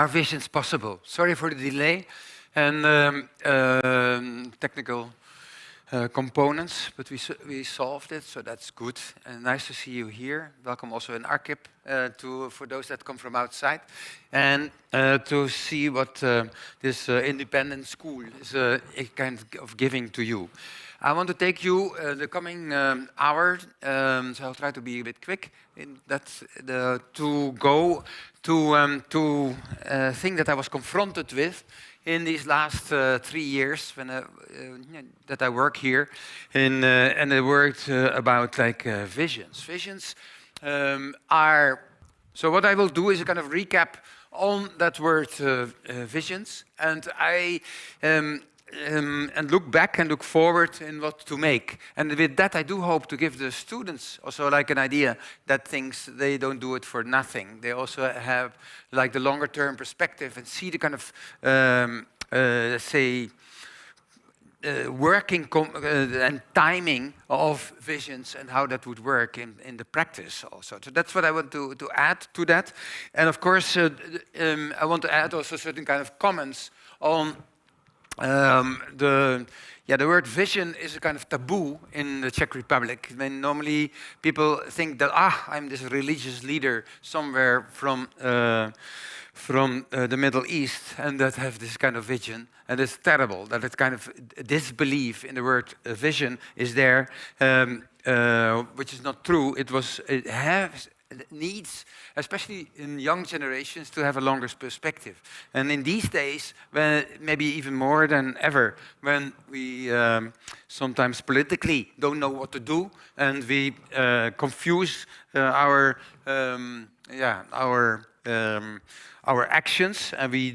Are visions possible? Sorry for the delay and technical components, but we solved it, so that's good. And nice to see you here. Welcome also in Arkip for those that come from outside, and to see what this independent school is a kind of giving to you. I want to take you the coming hour, so I'll try to be a bit quick. To go to thing that I was confronted with in these last 3 years when that I work here, and I worked about visions. Visions are. So what I will do is a kind of recap on that word visions, and and look back and look forward in what to make. And with that, I do hope to give the students also an idea that things, they don't do it for nothing. They also have the longer term perspective and see the kind of, working and timing of visions and how that would work in the practice also. So that's what I want to add to that. And of course, I want to add also certain kind of comments on the word vision is a kind of taboo in the Czech Republic. When normally people think that I'm this religious leader somewhere from the Middle East and that have this kind of vision, and it's terrible that it's kind of disbelief in the word vision is there, which is not true. It needs, especially in young generations, to have a longer perspective. And in these days, when maybe even more than ever, when we sometimes politically don't know what to do, and we confuse our actions, and we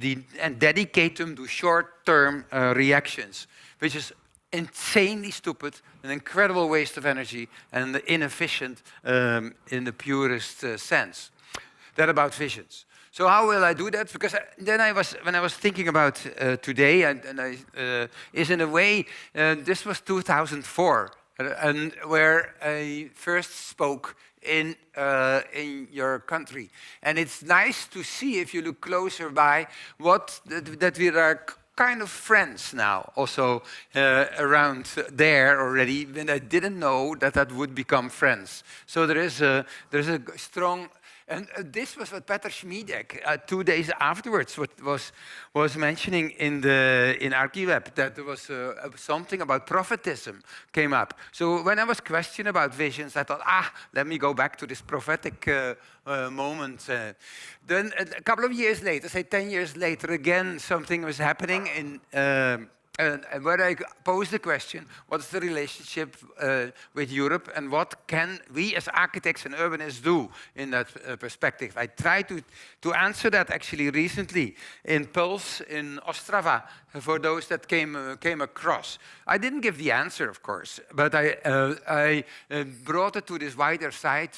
dedicate them to short-term reactions, which is insanely stupid, an incredible waste of energy, and inefficient in the purest sense. That about visions. So how will I do that? Because when I was thinking about today, is in a way, this was 2004, and where I first spoke in your country. And it's nice to see, if you look closer by, that we are kind of friends now, also around there already, when I didn't know that would become friends. So there's a strong, and this was what Peter Schmiedek 2 days afterwards was mentioning in Archiweb, that there was something about prophetism came up. So when I was questioning about visions, I thought, let me go back to this prophetic moment. Then a couple of years later, say 10 years later, again something was happening and where I posed the question, what's the relationship with Europe, and what can we as architects and urbanists do in that perspective? I tried to answer that actually recently in Pulse in Ostrava, for those that came across. I didn't give the answer, of course, but I brought it to this wider side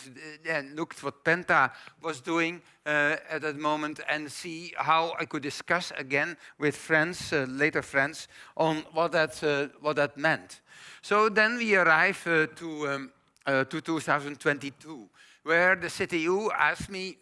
and looked what Penta was doing at that moment, and see how I could discuss again with friends, later friends, on what that meant. So then we arrive to 2022, where the CTU asked me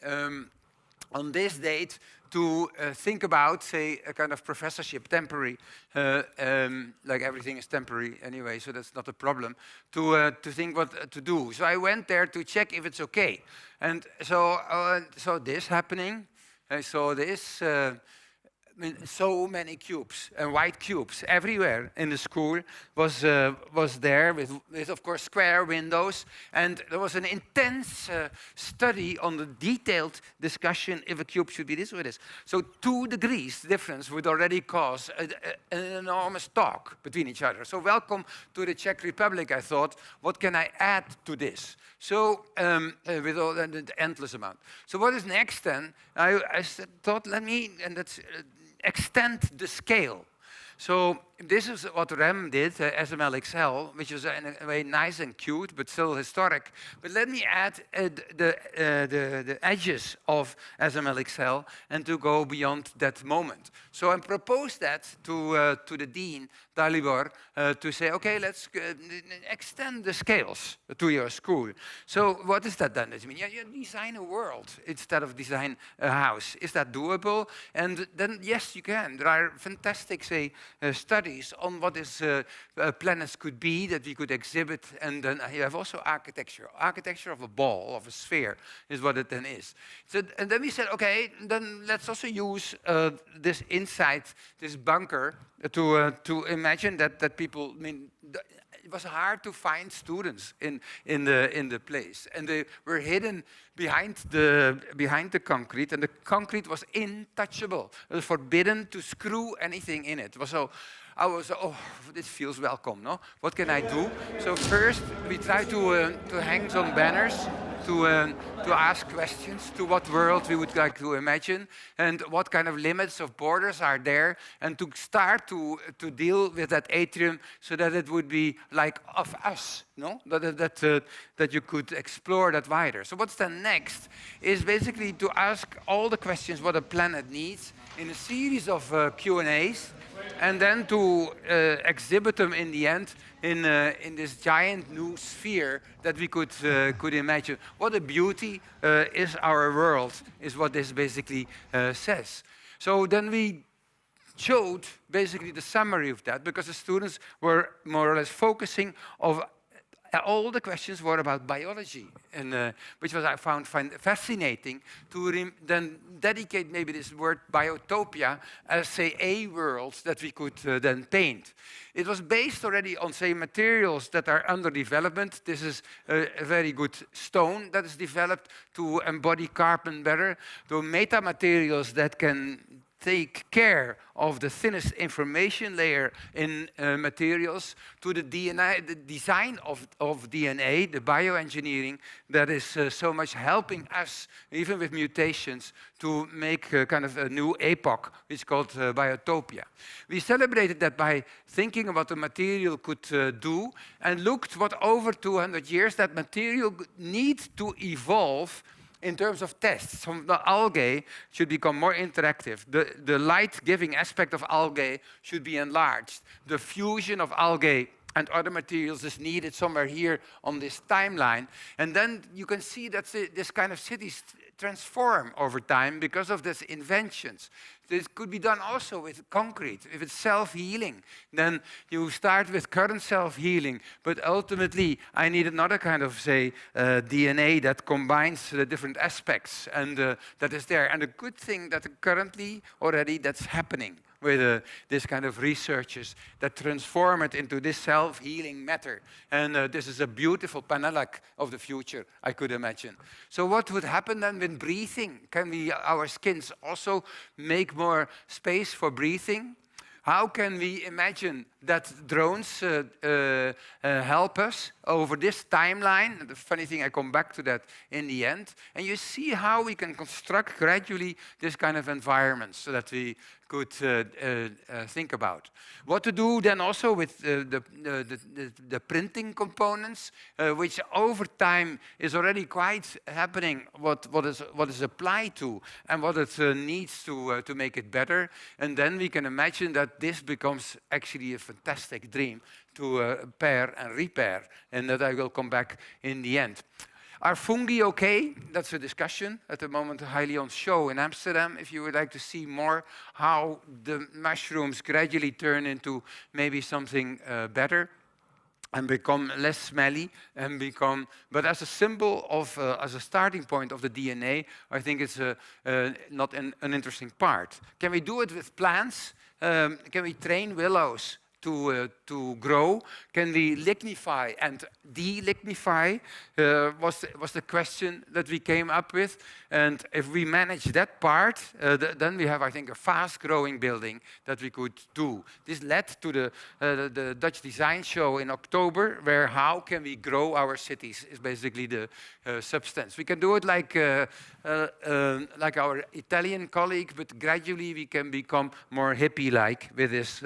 on this date to think about, say, a kind of professorship, temporary, like everything is temporary anyway, so that's not a problem, to think what to do. So I went there to check if it's okay. And so this happening, I saw this, so many cubes and white cubes everywhere in the school was there with of course square windows, and there was an intense study on the detailed discussion if a cube should be this or this. So 2 degrees difference would already cause an enormous talk between each other. So welcome to the Czech Republic, I thought. What can I add to this? So with all the endless amount. So what is next then? I thought, let me, and that's extend the scale. So this is what REM did, SML-XL, which is in a way nice and cute, but still historic. But let me add the edges of SML-XL and to go beyond that moment. So I proposed that to the dean, Dalibor, to say, okay, let's extend the scales to your school. So what does that then? It mean you design a world instead of design a house. Is that doable? And then yes, you can. There are fantastic, say, studies on what is planets could be that we could exhibit, and then you have also architecture. Architecture of a ball, of a sphere, is what it then is. So, and then we said, okay, then let's also use this insight, this bunker, to imagine that people. I mean, it was hard to find students in the place, and they were hidden behind the concrete, and the concrete was untouchable. It was forbidden to screw anything in it. So I was, oh, this feels welcome, no? What can I do? So first we tried to hang some banners to ask questions to what world we would like to imagine and what kind of limits of borders are there, and to start to deal with that atrium so that it would be like of us, no? That you could explore that wider. So what's then next is basically to ask all the questions what a planet needs in a series of Q&As, and then to exhibit them in the end in this giant new sphere that we could imagine. What a beauty is our world, is what this basically says. So then we showed basically the summary of that, because the students were more or less focusing of all the questions were about biology, and which was I found fascinating to then dedicate maybe this word biotopia as, say, a world that we could then paint. It was based already on, say, materials that are under development. This is a very good stone that is developed to embody carbon better, to metamaterials that can take care of the thinnest information layer in materials, to the DNA, the design of DNA, the bioengineering that is so much helping us, even with mutations, to make kind of a new epoch, which is called biotopia. We celebrated that by thinking what the material could do, and looked what over 200 years that material needs to evolve in terms of tests. Some the algae should become more interactive. The light-giving aspect of algae should be enlarged. The fusion of algae and other materials is needed somewhere here on this timeline. And then you can see that this kind of cities transform over time because of these inventions. This could be done also with concrete. If it's self-healing, then you start with current self-healing, but ultimately I need another kind of, say, DNA that combines the different aspects, and that is there. And a good thing that currently already that's happening with this kind of researches that transform it into this self-healing matter. And this is a beautiful Penelec of the future, I could imagine. So what would happen then with breathing? Can our skins also make more space for breathing? How can we imagine that drones help us over this timeline? The funny thing, I come back to that in the end. And you see how we can construct gradually this kind of environment so that we could think about. What to do then also with the printing components, which over time is already quite happening, what is applied to and what it needs to make it better. And then we can imagine that this becomes actually a fantastic dream to pair and repair, and that I will come back in the end. Are fungi okay? That's a discussion at the moment, highly on show in Amsterdam. If you would like to see more how the mushrooms gradually turn into maybe something better and become less smelly and become, but as a symbol of, as a starting point of the DNA, I think it's not an interesting part. Can we do it with plants? Can we train willows to grow? Can we lignify and de-lignify? Was the question that we came up with. And if we manage that part, then we have, I think, a fast-growing building that we could do. This led to the Dutch Design Show in October, where how can we grow our cities is basically the substance. We can do it like our Italian colleague, but gradually we can become more hippie-like with this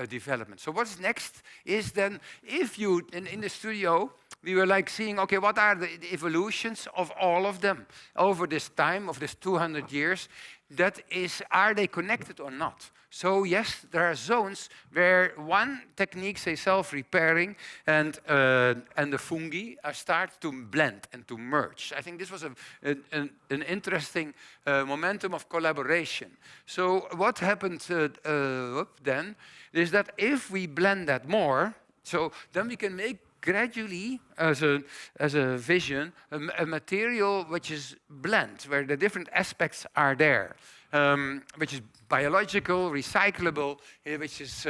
development. So what's next is then, if you, in the studio, we were like seeing, okay, what are the evolutions of all of them over this time, of this 200 years? That is, are they connected or not? So yes, there are zones where one technique, say self-repairing, and the fungi start to blend and to merge. I think this was an interesting momentum of collaboration. So what happened then is that if we blend that more, so then we can make gradually, as a vision, a material which is blend, where the different aspects are there, which is biological, recyclable, which is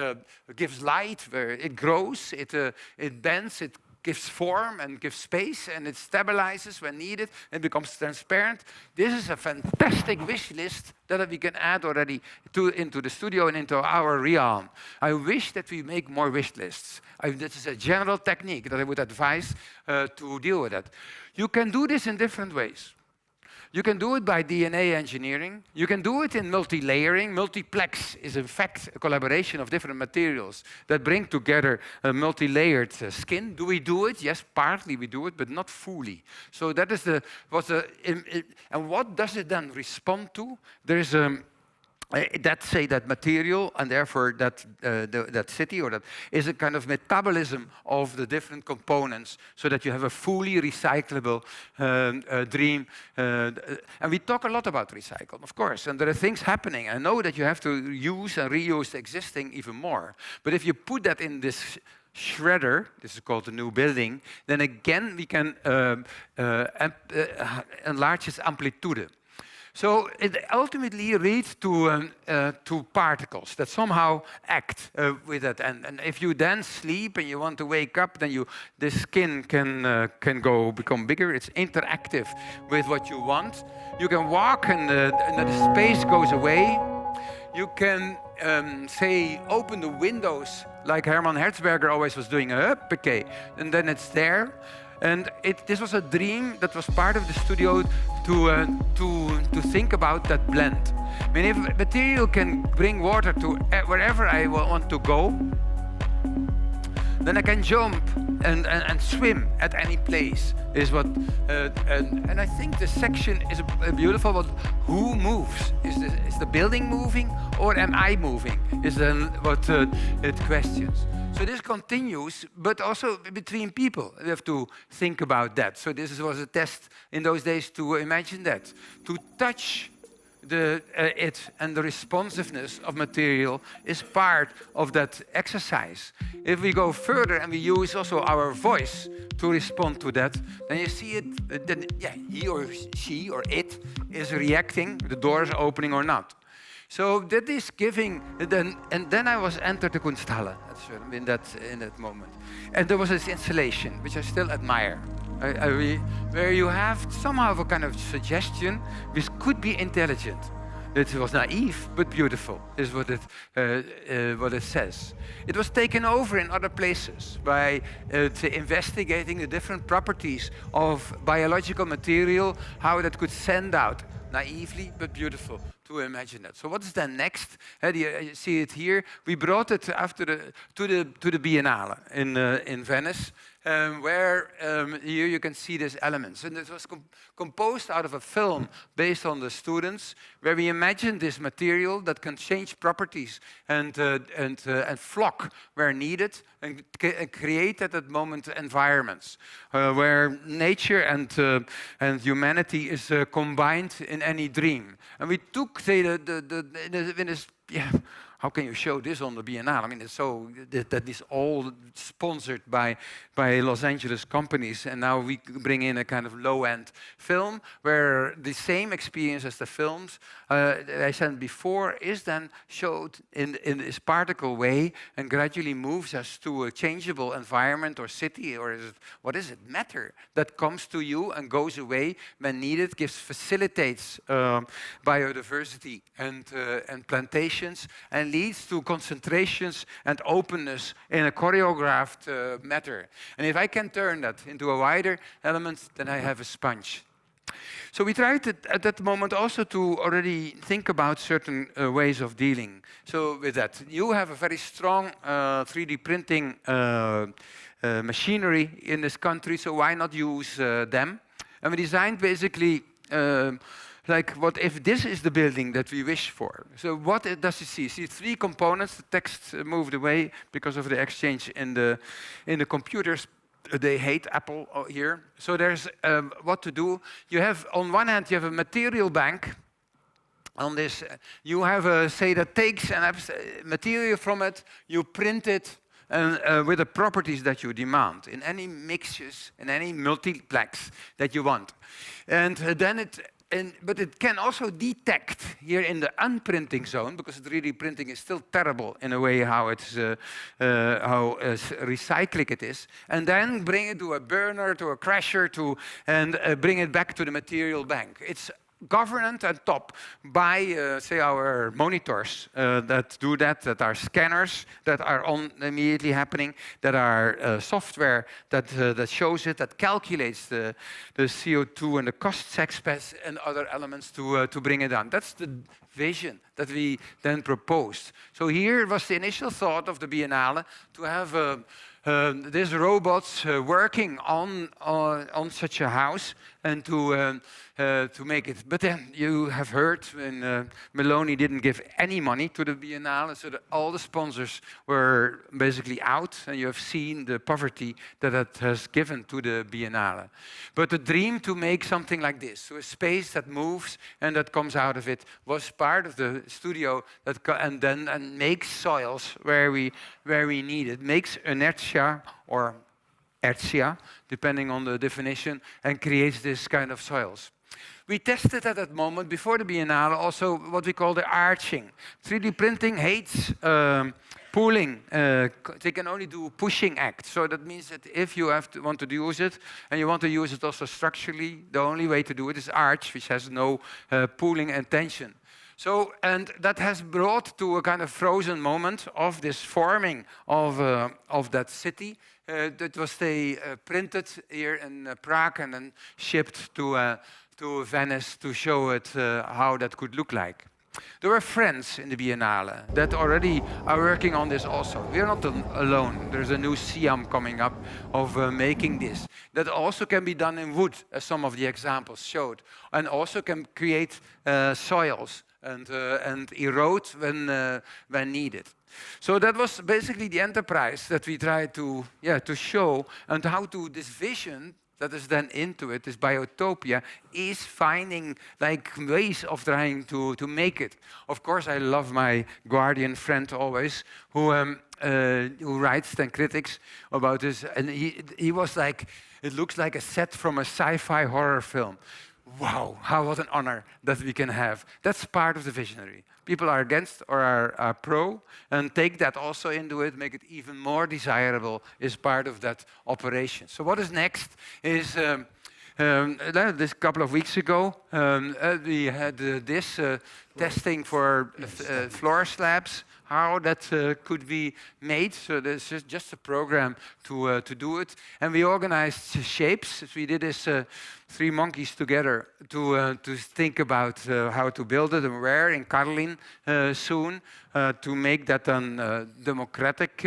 gives light, where it grows, it bends, it gives form and gives space, and it stabilizes when needed and becomes transparent. This is a fantastic wish list that we can add already into the studio and into our realm. I wish that we make more wish lists. This is a general technique that I would advise to deal with that. You can do this in different ways. You can do it by DNA engineering. You can do it in multi-layering. Multiplex is, in fact, a collaboration of different materials that bring together a multi-layered skin. Do we do it? Yes, partly we do it, but not fully. So that is and what does it then respond to? There is that material, and therefore that city, or that is a kind of metabolism of the different components, so that you have a fully recyclable dream. And we talk a lot about recycle, of course, and there are things happening. I know that you have to use and reuse the existing even more. But if you put that in this shredder, this is called the new building, then again we can enlarge its amplitude. So it ultimately leads to particles that somehow act with it. And if you then sleep and you want to wake up, then the skin can become bigger. It's interactive with what you want. You can walk and the space goes away. You can, say, open the windows like Hermann Hertzberger always was doing, okay, and then it's there. And this was a dream that was part of the studio to think about that blend. I mean, if material can bring water to wherever I want to go, then I can jump and swim at any place. Is what, and I think the section is a beautiful. But who moves? Is the building moving, or am I moving? Is then what it questions. So this continues, but also between people. We have to think about that. So this was a test in those days to imagine that, to touch it, and the responsiveness of material is part of that exercise. If we go further and we use also our voice to respond to that, then you see it. Then, yeah, he or she or it is reacting. The door is opening or not. So that is giving, and then I was entered the Kunsthalle in that moment, and there was this installation which I still admire, where you have somehow a kind of suggestion which could be intelligent. It was naive but beautiful, is what it says. It was taken over in other places by investigating the different properties of biological material, how that could send out naively but beautiful. To imagine that. So what is then next? You see it here. We brought it after to the Biennale in Venice, where here you can see these elements. And it was composed out of a film based on the students, where we imagined this material that can change properties and flock where needed, and create at that moment environments where nature and humanity is combined in any dream. And we took, say, how can you show this on the Biennale? I mean, it's so that is all sponsored by Los Angeles companies, and now we bring in a kind of low-end film where the same experience as the films I said before is then showed in this particle way and gradually moves us to a changeable environment or city, or what is it, matter that comes to you and goes away when needed, facilitates biodiversity and plantations, and leads to concentrations and openness in a choreographed matter. And if I can turn that into a wider element, then I have a sponge. So we tried at that moment also to already think about certain ways of dealing. So with that, you have a very strong 3D printing machinery in this country, so why not use them? And we designed basically like, what if this is the building that we wish for? So what does it see? See three components. The text moved away because of the exchange in the computers. They hate Apple here. So there's what to do. You have, on one hand, you have a material bank. On this, you have say that takes an material from it, you print it, and with the properties that you demand in any mixtures, in any multiplex that you want. And then but it can also detect here in the unprinting zone, because 3D printing is still terrible in a way how recycling it is, and then bring it to a burner, to a crusher, and bring it back to the material bank. It's governed at top by, say, our monitors that do that are scanners that are immediately happening, that are software that shows it, that calculates the CO2 and the cost expense and other elements to bring it down. That's the vision that we then proposed. So here was the initial thought of the Biennale, to have these robots working on such a house and to make it. But then you have heard when Meloni didn't give any money to the Biennale, so all the sponsors were basically out, and you have seen the poverty that has given to the Biennale. But the dream to make something like this, so a space that moves and that comes out of it, was part of the studio and makes soils where we need it, makes inertia or inertia, depending on the definition, and creates this kind of soils. We tested at that moment, before the Biennale, also what we call the arching. 3D printing hates pulling. They can only do pushing act. So that means that if you want to use it, and you want to use it also structurally, the only way to do it is arch, which has no pulling and tension. So, and that has brought to a kind of frozen moment of this forming of that city. That was printed here in Prague and then shipped to Venice to show it how that could look like. There were friends in the Biennale that already are working on this also. We are not alone. There's a new SIAM coming up of making this. That also can be done in wood, as some of the examples showed, and also can create soils and erode when needed. So that was basically the enterprise that we tried to show, and how to this vision that is then into it, this biotopia, is finding like ways of trying to make it. Of course, I love my Guardian friend always, who writes then critics about this, and he was like, it looks like a set from a sci-fi horror film. Wow, what an honor that we can have. That's part of the visionary. People are against or are pro, and take that also into it, make it even more desirable, is part of that operation. So what is next is, this couple of weeks ago, we had this testing for floor slabs, how that could be made. So this is just a program to do it. And we organized shapes. We did this 3 monkeys together to think about how to build it and where in Karlin soon, to make that democratic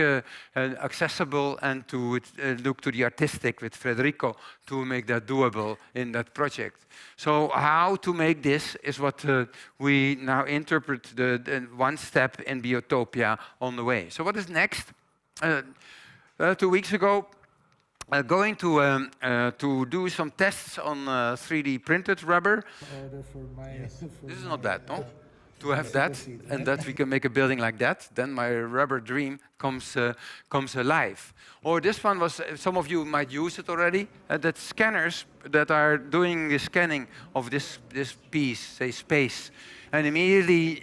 and accessible, and to look to the artistic with Federico to make that doable in that project. So how to make this is what we now interpret the one step in Biotopia on the way. So what is next? 2 weeks ago, going to do some tests on 3D printed rubber. This This is not bad, no? to have that, and that we can make a building like that, then my rubber dream comes alive. Or this one was, some of you might use it already, that scanners that are doing the scanning of this piece, say space, and immediately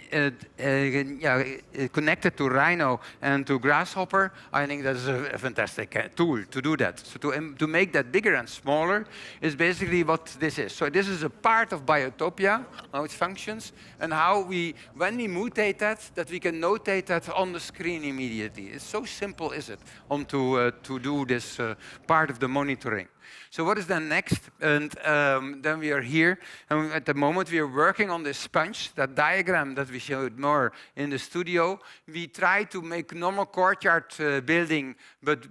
connected to Rhino and to Grasshopper. I think that's a fantastic tool to do that. So to make that bigger and smaller is basically what this is. So this is a part of Biotopia, how it functions, and how we, when we mutate that we can notate that on the screen immediately. It's so simple, is it, to do this part of the monitoring. So what is then next? And then we are here, and at the moment we are working on this sponge, that diagram that we showed more in the studio. We try to make normal courtyard building, but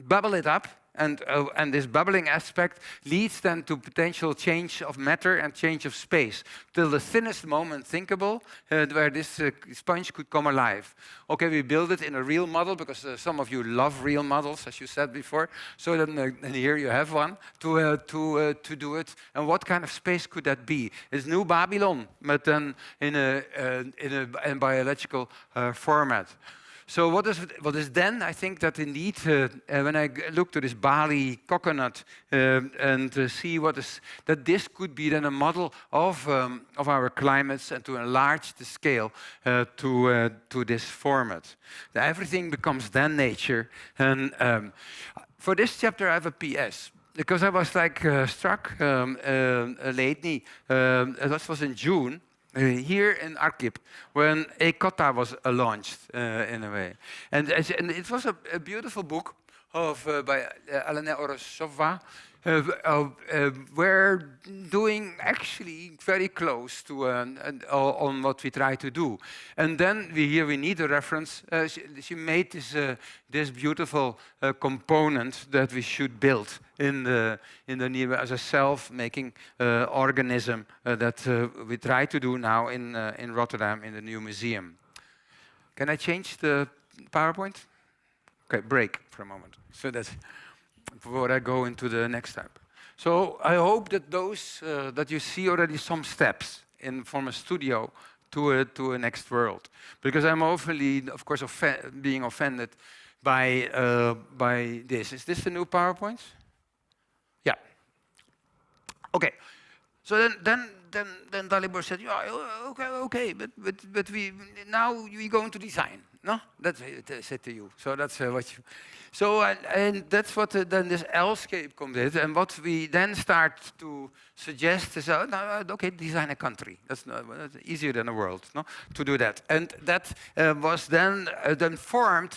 bubble it up. And this bubbling aspect leads then to potential change of matter and change of space, till the thinnest moment thinkable, where this sponge could come alive. Okay, we build it in a real model, because some of you love real models, as you said before. So then here you have one to do it. And what kind of space could that be? It's New Babylon, but then in a biological format. So what is then? I think that indeed, when I look to this Bali coconut and see that this could be then a model of our climates, and to enlarge the scale to this format. Everything becomes then nature. And for this chapter, I have a PS. Because I was like struck lately, that was in June, here in Arkip, when Ekota was launched in a way. And it was a beautiful book by Elena Orosova. We're doing actually very close to on what we try to do. And then we need a reference. She made this beautiful component that we should build in the new, as a self-making organism that we try to do now in Rotterdam in the new museum. Can I change the PowerPoint? Okay, break for a moment. So that's before I go into the next step. So I hope that those that you see already some steps from a studio to a next world, because I'm awfully, of course, being offended by this. Is this the new PowerPoint? Yeah. Okay. So then Dalibor said, yeah, okay, but we're going to design. No, that's what I said to you. So that's what you. So and that's what then this L-shape comes in, and what we then start to suggest is, okay, design a country. That's easier than a world, no, to do that. And that was then formed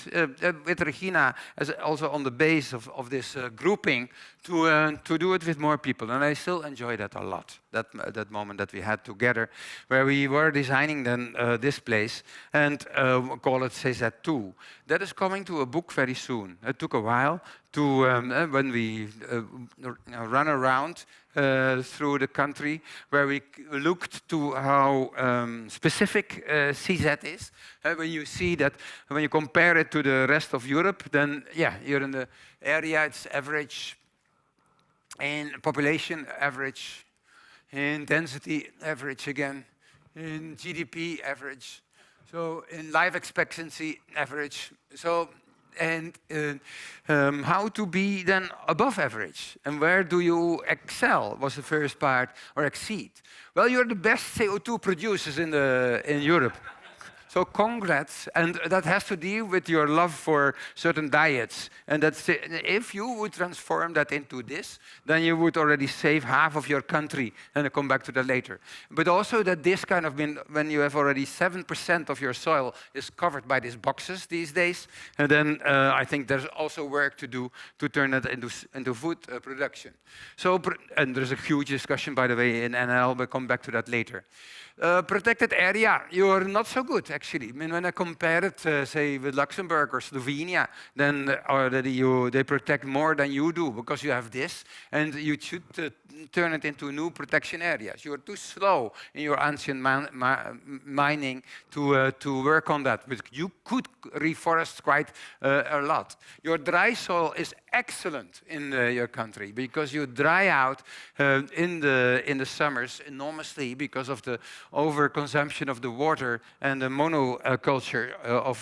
with Regina as also on the base of this grouping to do it with more people. And I still enjoy that a lot. That moment that we had together, where we were designing then this place, and call it CZ2. That is coming to a book very soon. It took a while to when we run around through the country, where we looked to how specific CZ is. When you see that, when you compare it to the rest of Europe, then yeah, you're in the area, it's average in population, average in density, average again, in GDP, average. So in life expectancy, average. So, and how to be then above average, and where do you excel was the first part, or exceed. Well, you're the best CO2 producers in Europe. So congrats, and that has to deal with your love for certain diets. And that's if you would transform that into this, then you would already save half of your country, and I'll come back to that later. But also that this kind of, when you have already 7% of your soil is covered by these boxes these days, and then I think there's also work to do to turn that into food production. So, and there's a huge discussion, by the way, in NL, we'll come back to that later. Protected area, you're not so good, actually. I mean, when I compare it, say, with Luxembourg or Slovenia, then already they protect more than you do because you have this, and you should turn it into new protection areas. You are too slow in your ancient mining to work on that, but you could reforest quite a lot. Your dry soil is excellent in your country because you dry out in the summers enormously because of the overconsumption of the water and the monoculture of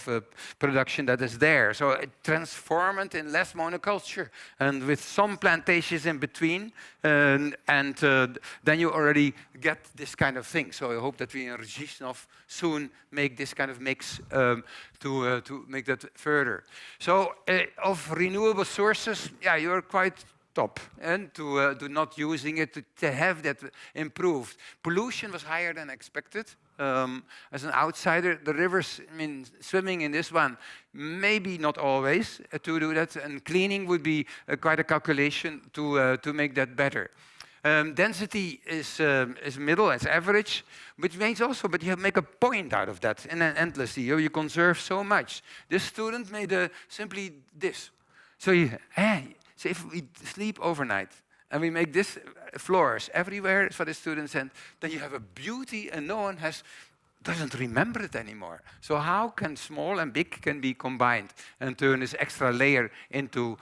production that is there. So it transforms it in less monoculture and with some plantations in between, then you already get this kind of thing. So I hope that we in Rzeszów soon make this kind of mix to make that further. So of renewable sources, yeah, you're quite top, and to not using it, to have that improved. Pollution was higher than expected. As an outsider, the rivers, I mean, swimming in this one, maybe not always to do that, and cleaning would be quite a calculation to make that better. Density is middle, it's average, which means also, but you make a point out of that, and then endlessly, you conserve so much. This student made simply this. So if we sleep overnight, and we make this floors everywhere for the students, and then you have a beauty, and no one doesn't remember it anymore. So how can small and big can be combined and turn this extra layer into...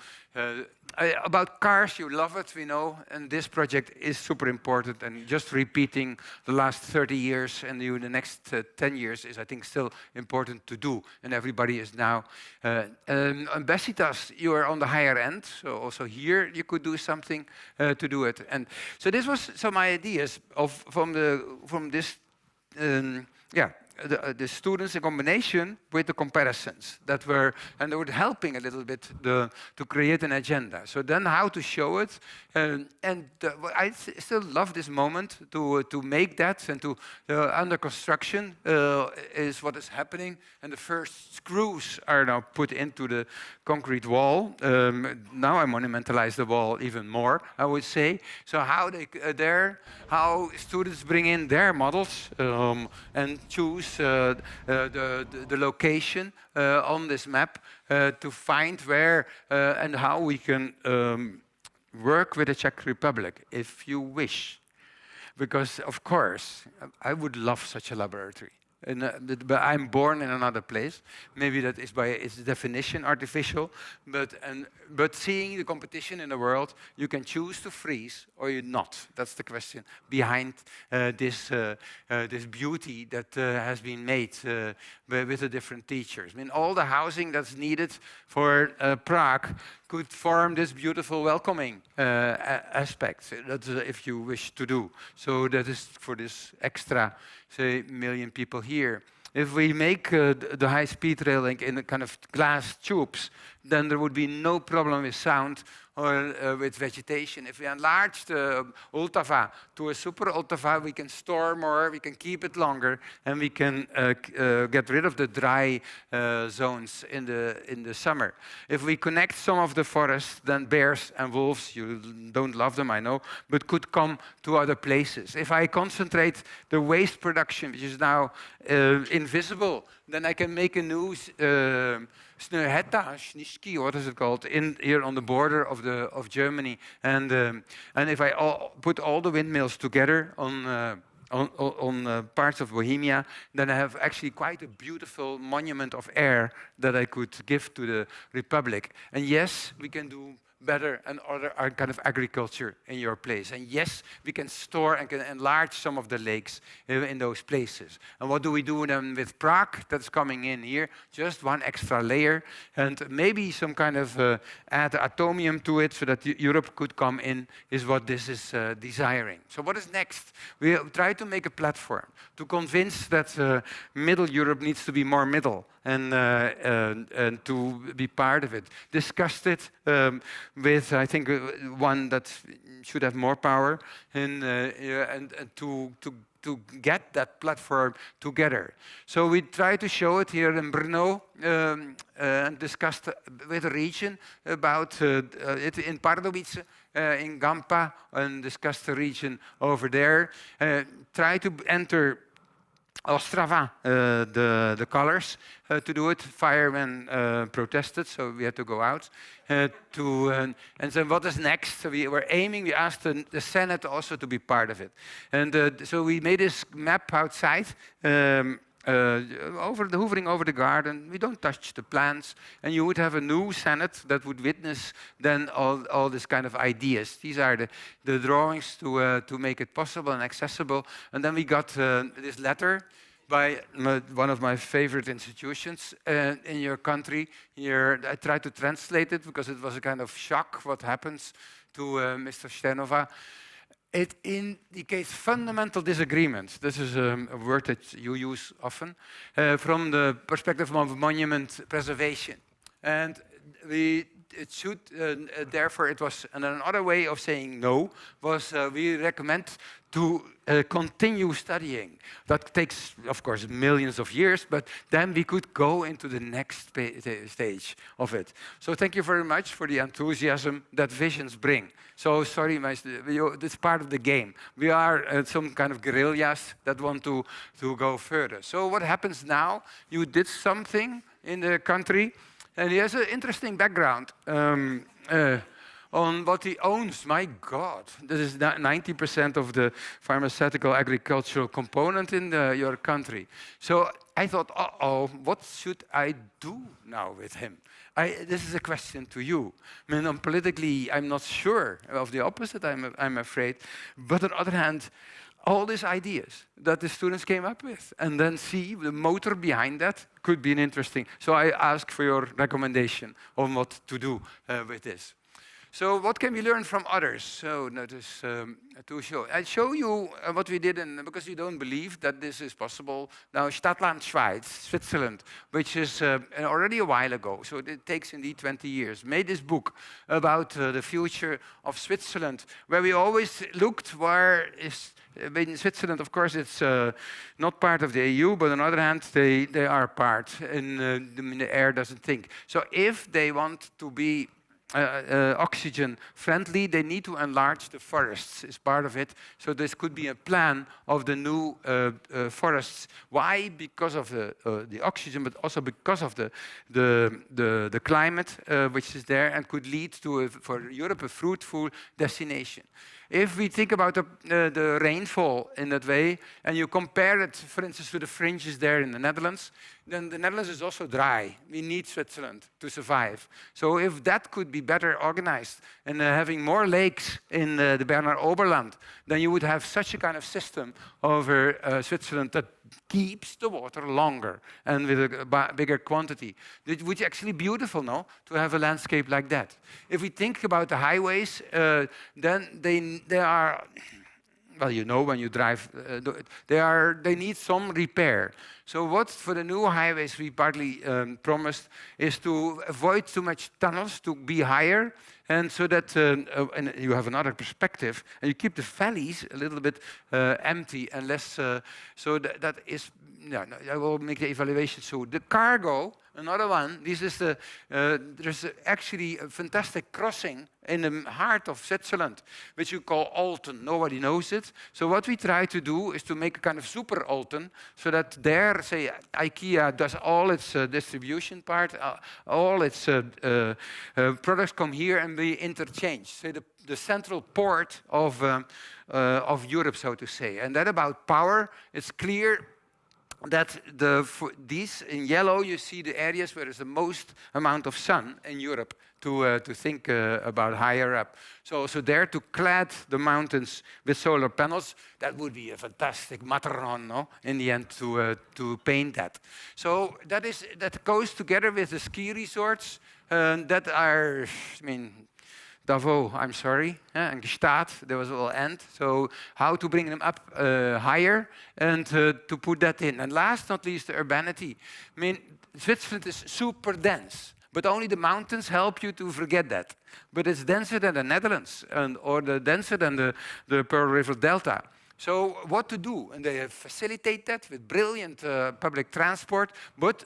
about cars, you love it, we know, and this project is super important, and just repeating the last 30 years and the next 10 years is, I think, still important to do, and everybody is now... on Besitas, you are on the higher end, so also here you could do something to do it. And so this was some ideas from this... the students in combination with the comparisons that were, and they were helping a little bit to create an agenda. So then how to show it, I still love this moment to make that, and to under construction is what is happening, and the first screws are now put into the concrete wall. Now I monumentalize the wall even more, I would say. So how how students bring in their models and choose the location on this map to find where and how we can work with the Czech Republic, if you wish. Because, of course, I would love such a laboratory. But I'm born in another place. Maybe that is by its definition artificial. But seeing the competition in the world, you can choose to freeze or you not. That's the question behind this beauty that has been made with the different teachers. I mean, all the housing that's needed for Prague could form this beautiful welcoming aspect, that's if you wish to do. So that is for this extra, say, million people here. If we make the high-speed rail link in a kind of glass tubes, then there would be no problem with sound or with vegetation. If we enlarge the Ultava to a super Ultava, we can store more, we can keep it longer, and we can get rid of the dry zones in the summer. If we connect some of the forests, then bears and wolves, you don't love them, I know, but could come to other places. If I concentrate the waste production, which is now invisible, then I can make a new Snøhetta, Schnischki, what is it called, here on the border of Germany. And if I put all the windmills together on parts of Bohemia, then I have actually quite a beautiful monument of air that I could give to the Republic. And yes, we can do better and other kind of agriculture in your place. And yes, we can store and can enlarge some of the lakes in those places. And what do we do then with Prague that's coming in here? Just one extra layer and maybe some kind of add atomium to it so that Europe could come in is what this is desiring. So what is next? We try to make a platform to convince that Middle Europe needs to be more middle and to be part of it. Discussed it with, I think, one that should have more power and to get that platform together. So we try to show it here in Brno and discussed with the region about it in Pardubice, in Gampa, and discussed the region over there. Try to enter Ostrava, the colors to do it. Firemen protested, so we had to go out and then what is next? So we were aiming. We asked the Senate also to be part of it, and so we made this map outside. Hovering over the garden, we don't touch the plants, and you would have a new Senate that would witness then all this kind of ideas. These are the drawings to make it possible and accessible. And then we got this letter by one of my favorite institutions in your country. Here, I tried to translate it because it was a kind of shock what happens to Mr. Stenova. It indicates fundamental disagreements. This is a word that you use often from the perspective of monument preservation. And it should, therefore, it was another way of saying no, was we recommend to continue studying. That takes, of course, millions of years, but then we could go into the next stage of it. So thank you very much for the enthusiasm that visions bring. So sorry, it's part of the game. We are some kind of guerrillas that want to go further. So what happens now? You did something in the country, and he has an interesting background on what he owns. My God, this is 90% of the pharmaceutical agricultural component in your country. So I thought, uh-oh, what should I do now with him? This is a question to you. I mean, politically, I'm not sure of the opposite, I'm afraid. But on the other hand, all these ideas that the students came up with, and then see the motor behind that could be an interesting. So I ask for your recommendation on what to do with this. So what can we learn from others? So notice to show. I show you what we did, because you don't believe that this is possible. Now, Stadtland Schweiz, Switzerland, which is already a while ago, so it takes indeed 20 years, made this book about the future of Switzerland, where we always looked where is. In Switzerland, of course, it's not part of the EU, but on the other hand, they are part, and the air doesn't think. So if they want to be oxygen friendly, they need to enlarge the forests is part of it. So this could be a plan of the new forests. Why? Because of the oxygen, but also because of the climate which is there and could lead to, for Europe, a fruitful destination. If we think about the rainfall in that way, and you compare it, for instance, to the fringes there in the Netherlands, then the Netherlands is also dry. We need Switzerland to survive. So if that could be better organized and having more lakes in the Berner Oberland, then you would have such a kind of system over Switzerland that keeps the water longer and with a bigger quantity. Which is actually beautiful, no? To have a landscape like that. If we think about the highways, then they are, well, you know, when you drive, they need some repair. So what for the new highways we partly promised is to avoid too much tunnels, to be higher, and so that and you have another perspective, and you keep the valleys a little bit empty and less. So that is, yeah, I will make the evaluation. So the cargo, another one. This is there's actually a fantastic crossing in the heart of Switzerland, which you call Alten. Nobody knows it. So what we try to do is to make a kind of super Alten, so that there, say, IKEA does all its distribution part, all its products come here and be interchanged. So the central port of Europe, so to say. And that about power, it's clear that these in yellow you see the areas where there's the most amount of sun in Europe to think about higher up. So there to clad the mountains with solar panels, that would be a fantastic Matterhorn, no? In the end to paint that. So that goes together with the ski resorts that are, I mean, Davos, I'm sorry, and Gstaad, there was a little end. So how to bring them up higher and to put that in. And last not least, the urbanity. I mean, Switzerland is super dense, but only the mountains help you to forget that. But it's denser than the Netherlands, or denser than the Pearl River Delta. So what to do? And they facilitate that with brilliant public transport. But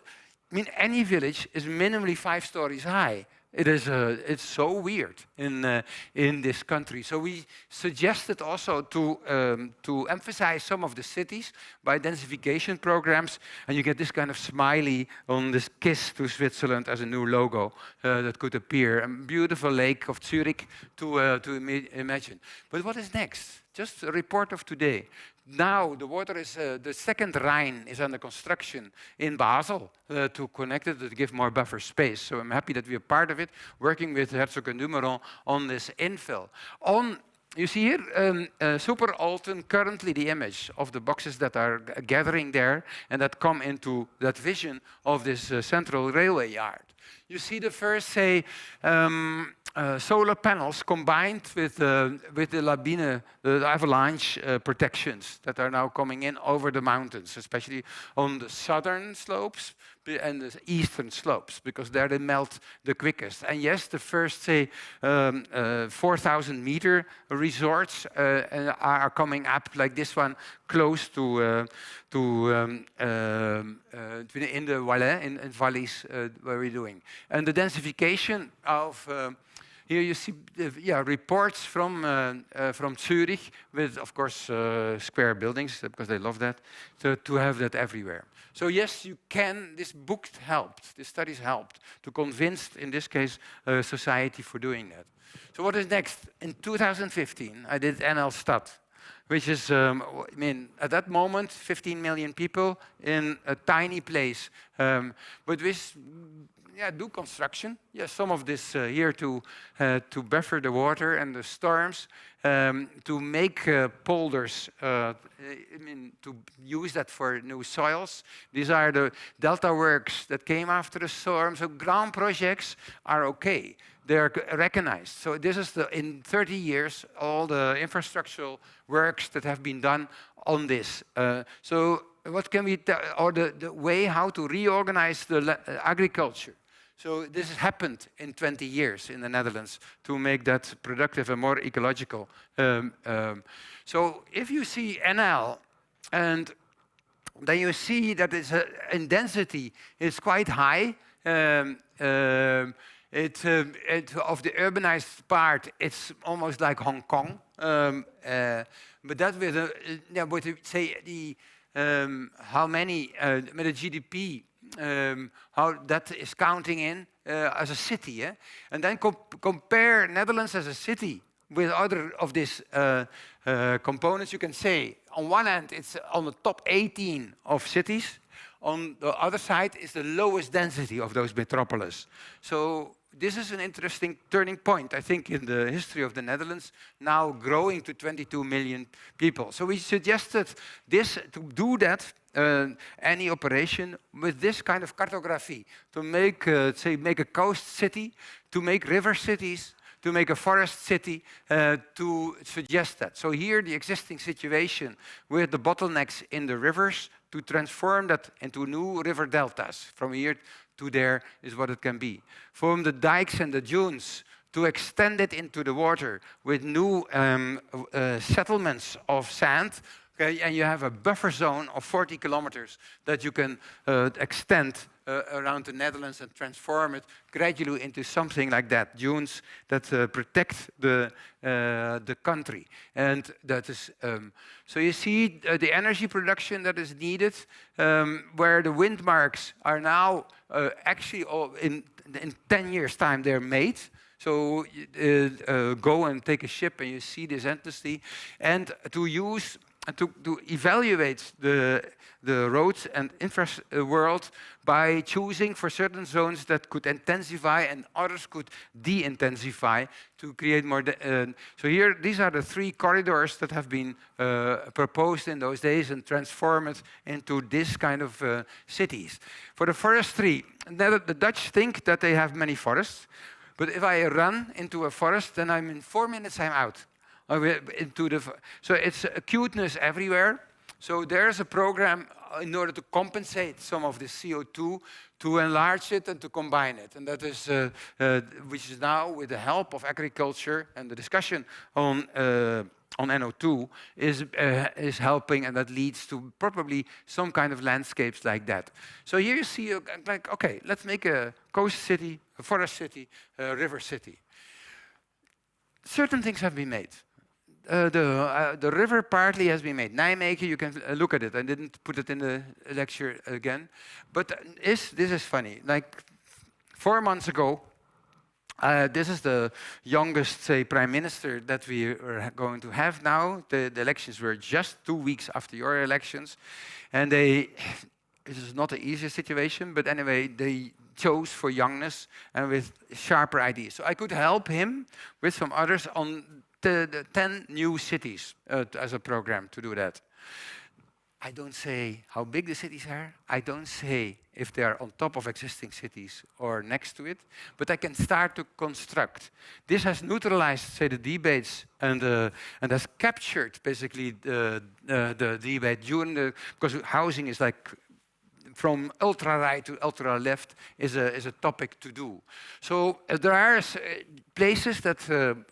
I mean, any village is minimally 5 stories high. it's so weird in this country. So we suggested also to emphasize some of the cities by densification programs, and you get this kind of smiley on this kiss to Switzerland as a new logo that could appear. A beautiful lake of Zurich to imagine. But what is next? Just a report of today. Now the water is, the second Rhine is under construction in Basel to connect it, to give more buffer space. So I'm happy that we are part of it, working with Herzog and Dumeron on this infill. You see here, Super Alten, currently the image of the boxes that are gathering there and that come into that vision of this central railway yard. You see the first, say, solar panels combined with the Labine, the avalanche protections that are now coming in over the mountains, especially on the southern slopes and the eastern slopes, because there they melt the quickest. And yes, the first, say, 4,000-meter resorts are coming up, like this one, close to in the Valais, in valleys where we're doing. And the densification of here you see reports from Zurich with, of course, square buildings, because they love that, to have that everywhere. So yes, you can, this book helped, these studies helped to convince, in this case, society for doing that. So what is next? In 2015, I did NL Stad, which is, I mean, at that moment, 15 million people in a tiny place, but with do construction. Yes, some of this here to buffer the water and the storms, to make polders, I mean, to use that for new soils. These are the delta works that came after the storm. So ground projects are okay. They're recognized. So this is in 30 years, all the infrastructural works that have been done on this. So what can we, or the way how to reorganize the agriculture. So this has happened in 20 years in the Netherlands to make that productive and more ecological. So if you see NL, and then you see that it's in density is quite high. Of the urbanized part, it's almost like Hong Kong. But that with say the how many with the GDP. How that is counting in as a city, and then compare Netherlands as a city with other of these components. You can say, on one hand, it's on the top 18 of cities. On the other side is the lowest density of those metropolis. So this is an interesting turning point, I think, in the history of the Netherlands, now growing to 22 million people. So we suggested this to do that. Any operation with this kind of cartography to make, say, make a coast city, to make river cities, to make a forest city, to suggest that. So here, the existing situation with the bottlenecks in the rivers, to transform that into new river deltas from here to there is what it can be. From the dikes and the dunes, to extend it into the water with new settlements of sand. Okay, and you have a buffer zone of 40 kilometers that you can extend around the Netherlands and transform it gradually into something like that, dunes that protect the country. And that is, so you see the energy production that is needed, where the windmarks are now actually in 10 years' time they're made. So go and take a ship and you see this endlessly, and to use to evaluate the roads and infrastructure world by choosing for certain zones that could intensify and others could de-intensify to create more. So here, these are the 3 corridors that have been proposed in those days and transformed into this kind of cities. For the forestry, the Dutch think that they have many forests, but if I run into a forest, then I'm in 4 minutes, I'm out. So it's acuteness everywhere. So there's a program in order to compensate some of the CO2 to enlarge it and to combine it. And that is, which is now with the help of agriculture and the discussion on NO2 is helping, and that leads to probably some kind of landscapes like that. So here you see, like, okay, let's make a coast city a forest city, a river city. Certain things have been made. The river partly has been made. Nijmegen, you can look at it. I didn't put it in the lecture again. But this is funny. Like 4 months ago, this is the youngest, say, prime minister that we are going to have now. The elections were just 2 weeks after your elections. And this is not an easy situation, but anyway, they chose for youngness and with sharper ideas. So I could help him with some others on the 10 new cities as a program to do that. I don't say how big the cities are. I don't say if they are on top of existing cities or next to it, but I can start to construct. This has neutralized, say, the debates and has captured basically the debate during because housing is like from ultra-right to ultra-left is a topic to do. So there are places that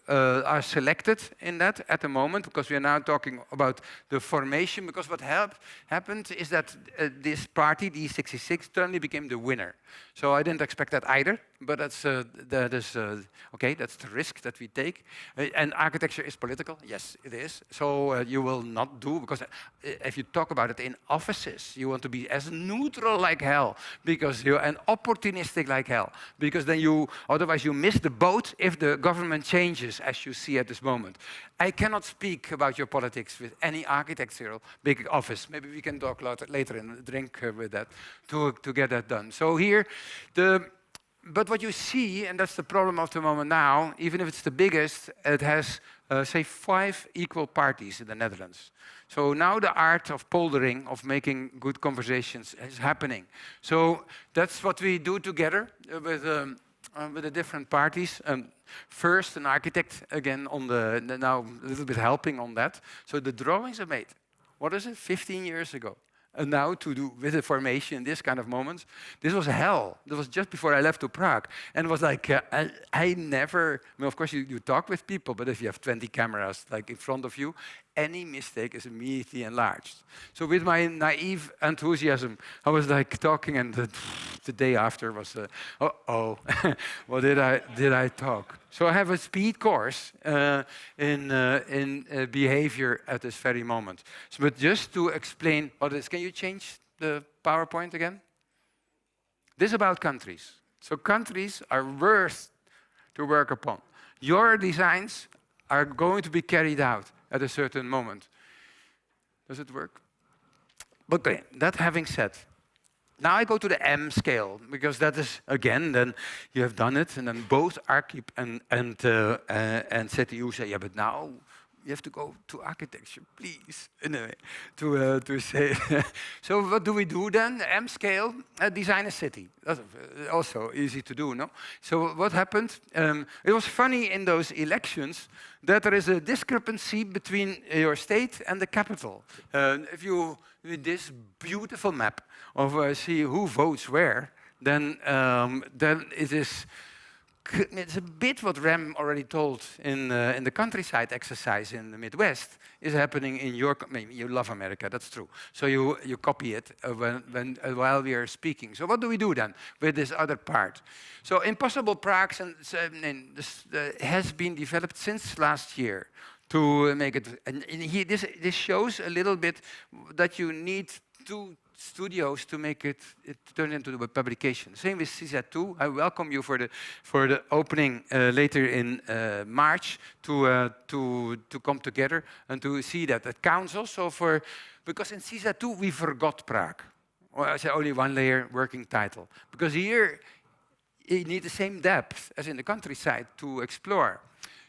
are selected in that at the moment, because we are now talking about the formation, because what happened is that this party, the E66, suddenly became the winner. So I didn't expect that either, but that's okay, that's the risk that we take. And architecture is political, yes, it is. So you will not do, because if you talk about it in offices, you want to be as neutral like hell, because you're an opportunistic like hell, because then otherwise you miss the boat if the government changes, as you see at this moment. I cannot speak about your politics with any architectural big office. Maybe we can talk later and drink with that to get that done. So here, but what you see, and that's the problem of the moment now, even if it's the biggest, it has, say, 5 equal parties in the Netherlands. So now the art of poldering, of making good conversations, is happening. So that's what we do together with the different parties. First, an architect, again, on now a little bit helping on that. So the drawings are made. What is it, 15 years ago? And now to do with the formation, this kind of moments, this was hell. This was just before I left to Prague. And it was like, I never, I mean, of course you talk with people, but if you have 20 cameras like in front of you, any mistake is immediately enlarged. So with my naive enthusiasm, I was like talking, and the day after was, uh-oh, what did I talk? So I have a speed course in behavior at this very moment. So, but just to explain what it is, can you change the PowerPoint again? This is about countries. So countries are worth to work upon. Your designs are going to be carried out at a certain moment. Does it work? But okay, that having said, now I go to the M scale, because that is, again, then you have done it, and then both Archip and CTU say, yeah, but now you have to go to architecture, please, anyway, to say. So what do we do then? M scale, design a city. That's also easy to do, no? So what happened? It was funny in those elections that there is a discrepancy between your state and the capital. If you with this beautiful map of see who votes where, then it is. It's a bit what Rem already told in the countryside exercise in the Midwest is happening in your. I mean, you love America, that's true. So you copy it while we are speaking. So what do we do then with this other part? So Impossible Prague has been developed since last year to make it. And this shows a little bit that you need to studios to make it turn into a publication. Same with CZ2. I welcome you for the opening later in March to come together and to see that. That counts also for, because in CZ2 we forgot Prague. Well, I say only one layer working title. Because here you need the same depth as in the countryside to explore.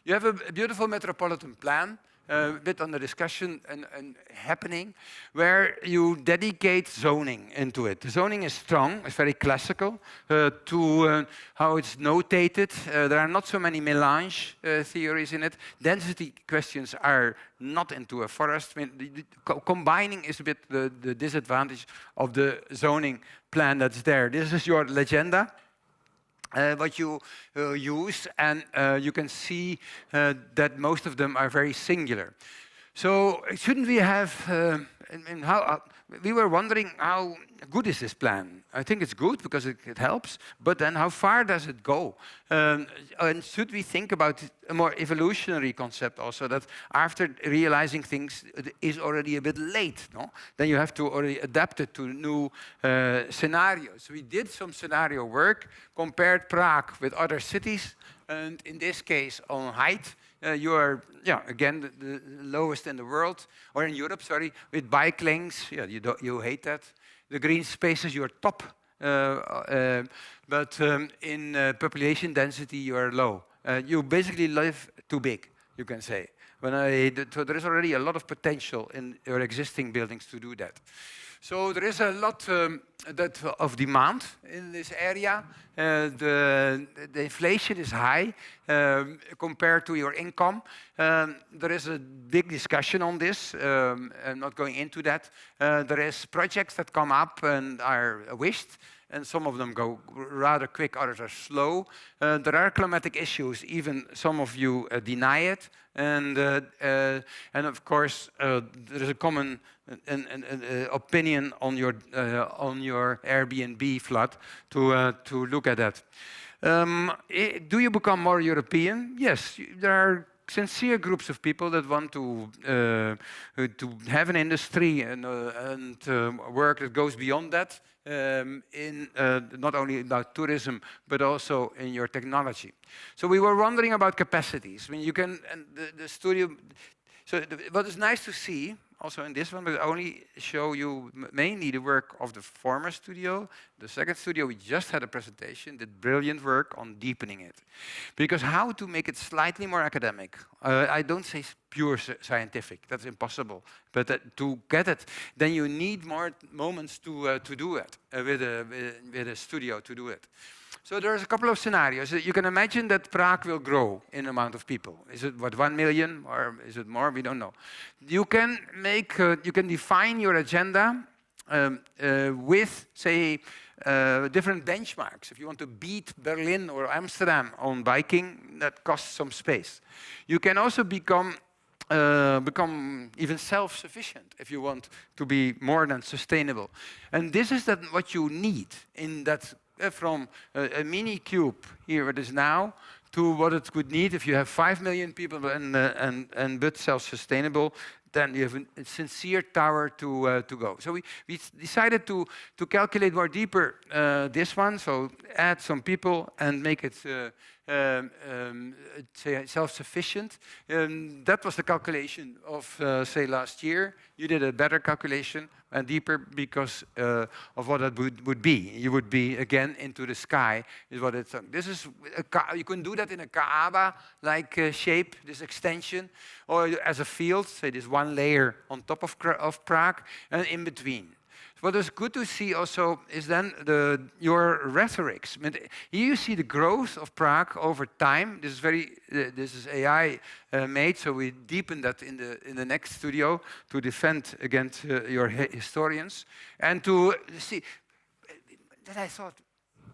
You have a beautiful metropolitan plan, a bit under discussion and happening, where you dedicate zoning into it. The zoning is strong, it's very classical, to how it's notated. There are not so many melange theories in it. Density questions are not into a forest. I mean, combining is a bit the disadvantage of the zoning plan that's there. This is your legenda. What you use, and you can see that most of them are very singular. So shouldn't we have we were wondering how good is this plan? I think it's good because it helps, but then how far does it go? And should we think about a more evolutionary concept also, that after realizing things it is already a bit late, no? Then you have to already adapt it to new scenarios. We did some scenario work, compared Prague with other cities, and in this case on height. You are, again, the lowest in the world, or in Europe, sorry, with bike lanes. Yeah, you hate that. The green spaces, you're top. But in population density, you are low. You basically live too big, you can say. So there is already a lot of potential in your existing buildings to do that. So there is a lot of demand in this area. The inflation is high compared to your income. There is a big discussion on this. I'm not going into that. There is projects that come up and are wished, and some of them go rather quick, others are slow. There are climatic issues, even some of you deny it. And of course, there is a common opinion on your Airbnb flood to look at that. Do you become more European? Yes, there are sincere groups of people that want to have an industry and work that goes beyond that, in not only about tourism, but also in your technology. So we were wondering about capacities. I mean, you can, and the studio, so what is nice to see, also in this one, but I only show you mainly the work of the former studio. The second studio, we just had a presentation, did brilliant work on deepening it. Because how to make it slightly more academic? I don't say pure scientific, that's impossible. But to get it, then you need more moments to do it, with a studio to do it. So there's a couple of scenarios. You can imagine that Prague will grow in amount of people. Is it, 1 million, or is it more? We don't know. You can make, you can define your agenda with, say, different benchmarks. If you want to beat Berlin or Amsterdam on biking, that costs some space. You can also become even self-sufficient if you want to be more than sustainable. And this is what you need in that. From a mini cube here it is now to what it could need if you have 5 million people and but self-sustainable, then you have a sincere tower to go. So we decided to calculate more deeper this one, so add some people and make it say self-sufficient. That was the calculation of say last year. You did a better calculation and deeper because of what it would be. You would be again into the sky is what it's. This is you can do that in a Kaaba-like shape, this extension, or as a field. Say this one layer on top of Prague and in between. What is good to see also is then your rhetorics. Here you see the growth of Prague over time. This is AI made, so we deepen that in the next studio to defend against your historians and to see. That I thought,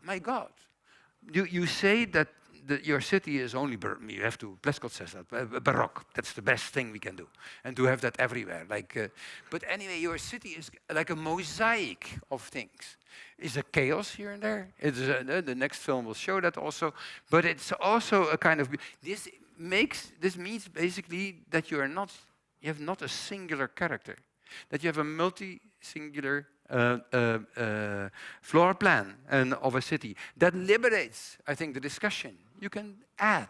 my God, you say that your city is only, you have to, Pleskot says that, Baroque. That's the best thing we can do. And to have that everywhere. But anyway, your city is like a mosaic of things. Is a chaos here and there. It's the next film will show that also. But it's also a kind of, this means basically that you have not a singular character. That you have a multi-singular floor plan of a city that liberates, I think, the discussion. You can add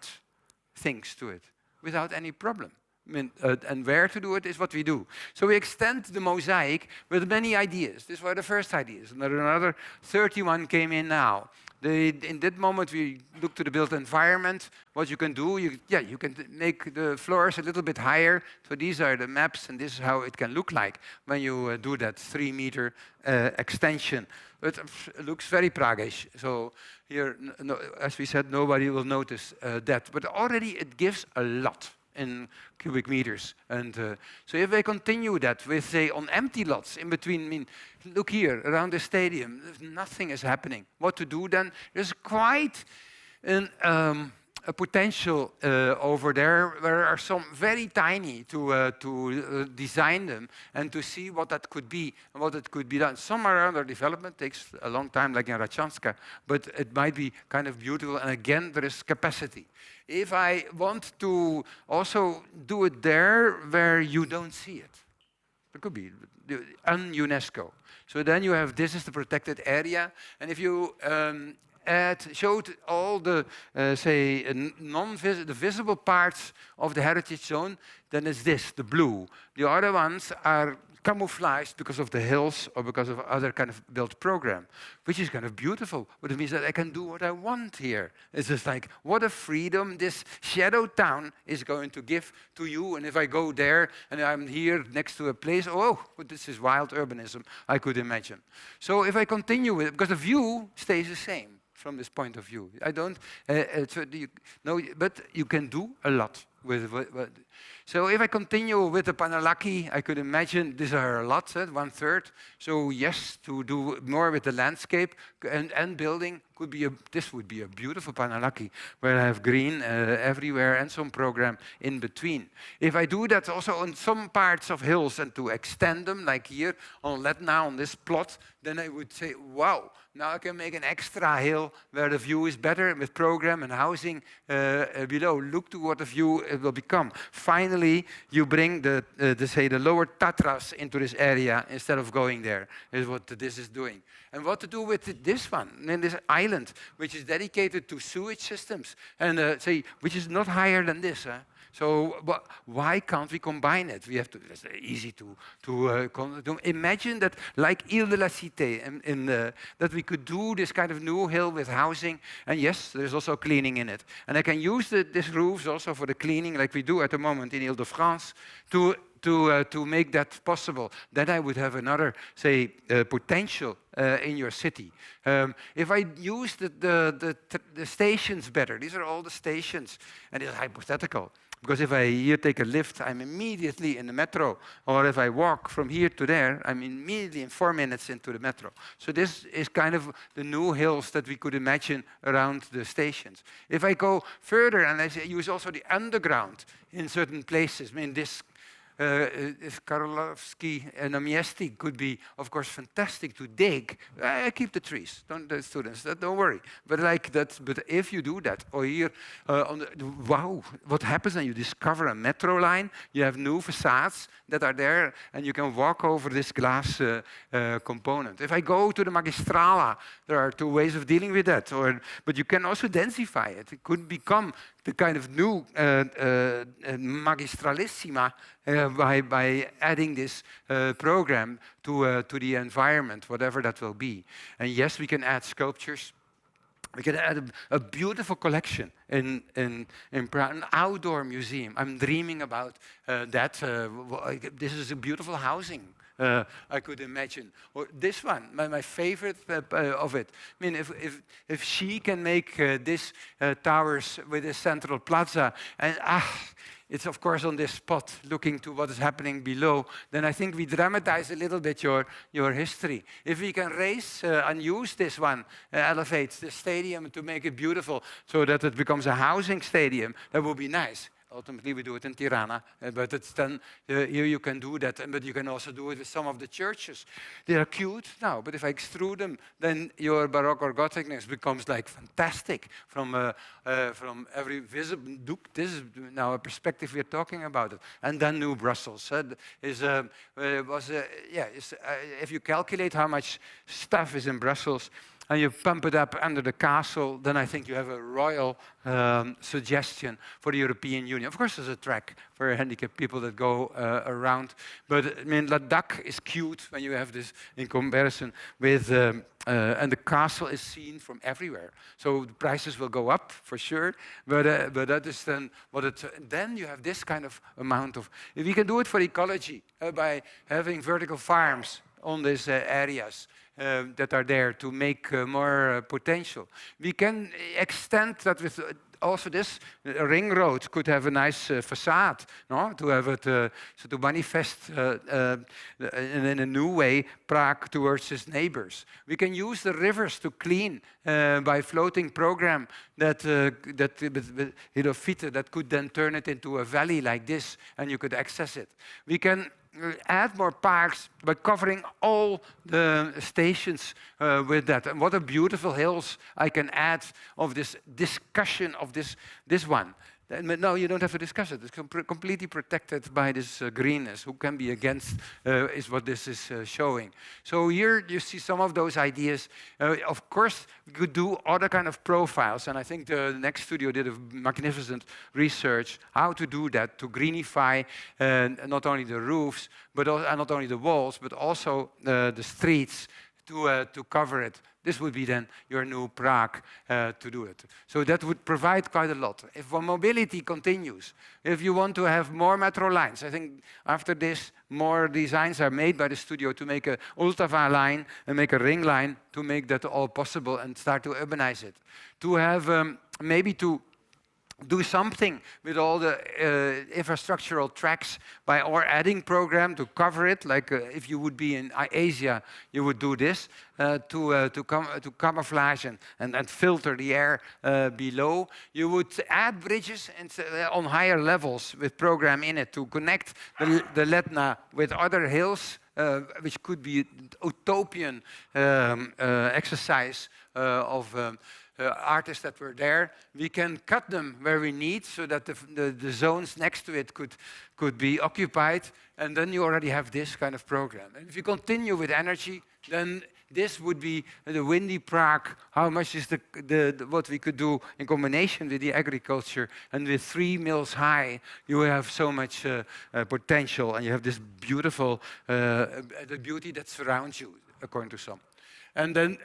things to it without any problem. I mean, and where to do it is what we do. So we extend the mosaic with many ideas. These were the first ideas. And another 31 came in now. In that moment, we look to the built environment, what you can do. You can make the floors a little bit higher. So these are the maps, and this is how it can look like when you do that 3-meter extension. It looks very Pragish. So here, as we said, nobody will notice that. But already it gives a lot in cubic meters. And so if they continue that with, say, on empty lots in between, I mean, look here, around the stadium, nothing is happening. What to do then? There's quite a potential over there. There are some very tiny to design them and to see what that could be and what it could be done. Some are under development, takes a long time, like in Rachanska, but it might be kind of beautiful. And again, there is capacity. If I want to also do it there where you don't see it, it could be un-UNESCO. So then you have, this is the protected area, and if you showed all the, say, the visible parts of the heritage zone, then it's this, the blue. The other ones are camouflaged because of the hills or because of other kind of built program, which is kind of beautiful. But it means that I can do what I want here. It's just like, what a freedom this shadow town is going to give to you. And if I go there and I'm here next to a place, oh, this is wild urbanism, I could imagine. So if I continue with it, because the view stays the same from this point of view. I don't, but you can do a lot with. So if I continue with the Panalaki, I could imagine these are a lot, 1/3. So yes, to do more with the landscape and building could be this would be a beautiful Panalaki where I have green everywhere and some program in between. If I do that also on some parts of hills and to extend them, like here on Letna on this plot, then I would say, wow, now I can make an extra hill where the view is better with program and housing below. Look to what the view will become. Finally, you bring the lower Tatras into this area instead of going there, is what this is doing. And what to do with this one, in this island, which is dedicated to sewage systems, and which is not higher than this. So why can't we combine it? We have to. It's easy to imagine that, like Ile de la Cité, that we could do this kind of new hill with housing. And yes, there's also cleaning in it. And I can use these roofs also for the cleaning, like we do at the moment in Ile-de-France, to make that possible. Then I would have another, say, potential in your city. If I use the stations better, these are all the stations, and it's hypothetical. Because if I here take a lift, I'm immediately in the metro. Or if I walk from here to there, I'm immediately in 4 minutes into the metro. So this is kind of the new hills that we could imagine around the stations. If I go further and I use also the underground in certain places, I mean, this Karlovsky and Namiesti could be, of course, fantastic to dig. I keep the trees, the students, don't worry. But like that, but if you do that, or here, wow, what happens when you discover a metro line? You have new facades that are there, and you can walk over this glass component. If I go to the Magistrala, there are 2 ways of dealing with that. But you can also densify it. It could become the kind of new magistralissima by adding this program to the environment, whatever that will be. And yes, we can add sculptures. We can add a beautiful collection in Prague, an outdoor museum. I'm dreaming about that. This is a beautiful housing. I could imagine. Or this one, my favorite of it. I mean, if she can make these towers with a central plaza, and it's of course on this spot, looking to what is happening below, then I think we dramatize a little bit your history. If we can raise and use this one, elevate the stadium to make it beautiful so that it becomes a housing stadium, that would be nice. Ultimately, we do it in Tirana, but it's then here you can do that, but you can also do it with some of the churches. They are cute now, but if I extrude them, then your Baroque or Gothicness becomes like fantastic from every visible. This is now a perspective we're talking about it. And then New Brussels if you calculate how much stuff is in Brussels, and you pump it up under the castle, then I think you have a royal suggestion for the European Union. Of course, there's a track for handicapped people that go around, but I mean, Ladakh is cute when you have this in comparison with, and the castle is seen from everywhere. So the prices will go up for sure, but that is then what it. Then you have this kind of amount of. If we can do it for ecology by having vertical farms on these areas. That are there to make more potential. We can extend that with also this ring road could have a nice facade, no? To have it, so to manifest in a new way Prague towards its neighbors. We can use the rivers to clean by floating program that with Hydrofite that could then turn it into a valley like this, and you could access it. We can add more parks by covering all the stations with that. And what a beautiful hills I can add of this discussion of this one. No, you don't have to discuss it. It's completely protected by this greenness. Who can be against is what this is showing. So here you see some of those ideas. Of course, we could do other kind of profiles, and I think the next studio did a magnificent research how to do that, to greenify not only the roofs, but not only the walls, but also the streets to cover it. This would be then your new Prague to do it. So that would provide quite a lot. If mobility continues, if you want to have more metro lines, I think after this, more designs are made by the studio to make a Ultava line and make a ring line to make that all possible and start to urbanize it. To have maybe to do something with all the infrastructural tracks by or adding program to cover it. Like if you would be in Asia, you would do this to camouflage and filter the air below. You would add bridges on higher levels with program in it to connect the Letna with other hills. Which could be utopian exercise of artists that were there. We can cut them where we need so that the zones next to it could be occupied, and then you already have this kind of program. And if you continue with energy, then this would be the windy Prague. How much is what we could do in combination with the agriculture, and with 3 mills high, you have so much potential, and you have this beautiful the beauty that surrounds you, according to some. And then,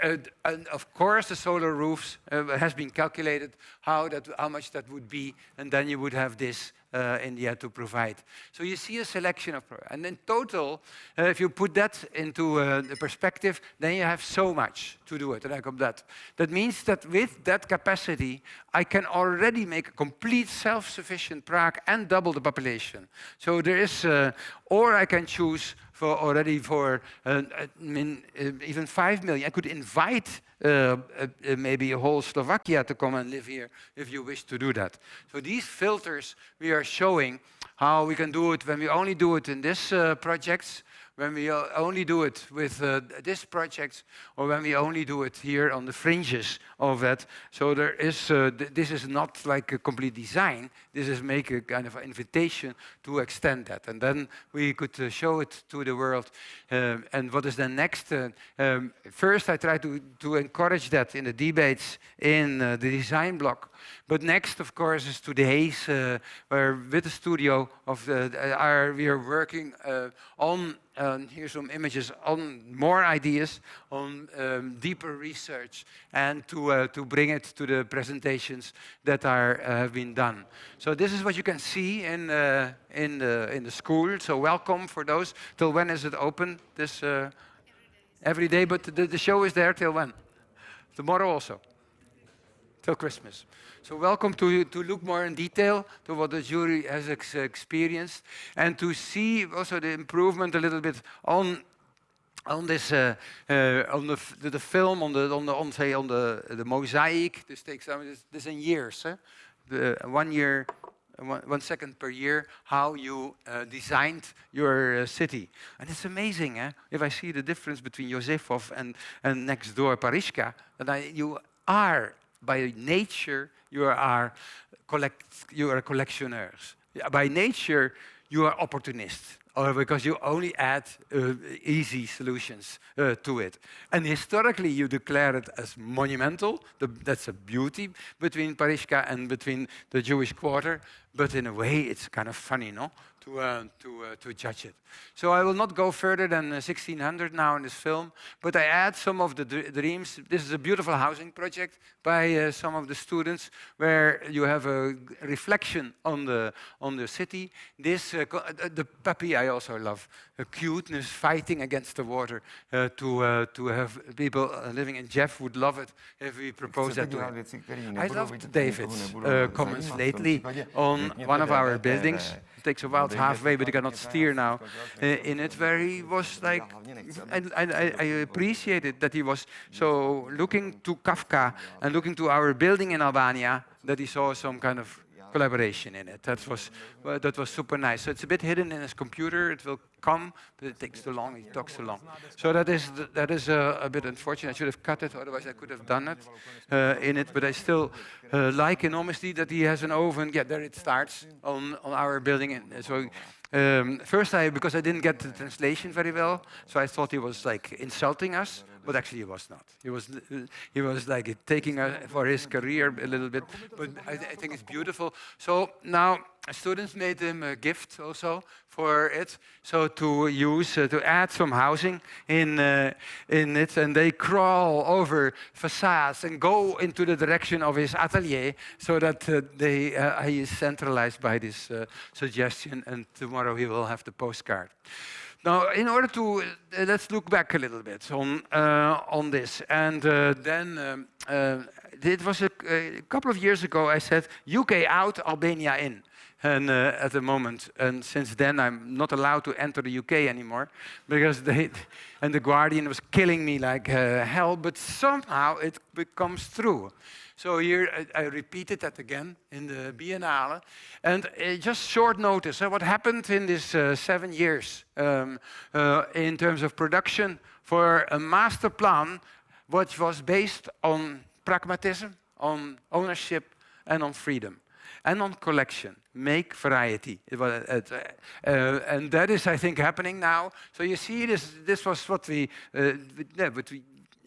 and of course, the solar roofs has been calculated how much that would be, and then you would have this in the end to provide. So you see a selection of, and in total, if you put that into the perspective, then you have so much to do it. And I come that. That means that with that capacity, I can already make a complete self-sufficient Prague and double the population. So there is, or I can choose for even 5 million. I could invite maybe a whole Slovakia to come and live here if you wish to do that. So these filters we are showing how we can do it when we only do it in this projects, when we only do it with this project, or when we only do it here on the fringes of that. So there is, this is not like a complete design. This is make a kind of invitation to extend that. And then we could show it to the world. And what is the next? First, I try to encourage that in the debates in the design block. But next, of course, is today's, where with the studio of we are working on. Here's some images on more ideas, on deeper research, and to bring it to the presentations that have been done. So this is what you can see in the school. So welcome for those. Till when is it open? This every day, but the show is there till when? Tomorrow also. Till Christmas. So welcome to look more in detail to what the jury has experienced, and to see also the improvement a little bit on this on the film, on the mosaic. This takes this in years, 1 year. 1 second per year, how you designed your city. And it's amazing, if I see the difference between Josefov and next door Pariška, that you are, by nature, you are collectioners. By nature, you are opportunists, or because you only add easy solutions to it. And historically, you declare it as monumental. That's a beauty between Pariška and between the Jewish Quarter. But in a way, it's kind of funny, no? to judge it. So I will not go further than 1600 now in this film, but I add some of the dreams. This is a beautiful housing project by some of the students, where you have a reflection on the city. This the puppy I also love, a cuteness fighting against the water. To have people living in Jeff would love it if we propose that to him. I loved David's comments lately on one of our buildings. It takes about halfway, but you cannot steer now. In it, where he was like, I appreciated that he was so looking to Kafka and looking to our building in Albania, that he saw some kind of collaboration in it. That was super nice. So it's a bit hidden in his computer. It will come, but it takes too long. He talks too long. So that is a bit unfortunate. I should have cut it, otherwise I could have done it in it. But I still like enormously that he has an oven. Yeah, there it starts on our building. And so first, because I didn't get the translation very well, so I thought he was like insulting us. But actually, he was not. He was like taking for his career a little bit. But I think it's beautiful. So now students made him a gift also for it. So to use to add some housing in it, and they crawl over facades and go into the direction of his atelier, so that he is centralized by this suggestion. And tomorrow he will have the postcard. Now, in order to let's look back a little bit on this, and then it was a couple of years ago. I said UK out, Albania in, and at the moment, and since then I'm not allowed to enter the UK anymore, because and the Guardian was killing me like hell. But somehow it becomes true. So here I repeated that again in the Biennale. And just short notice, what happened in this 7 years in terms of production for a master plan, which was based on pragmatism, on ownership, and on freedom, and on collection, make variety. And that is, I think, happening now. So you see, this was what we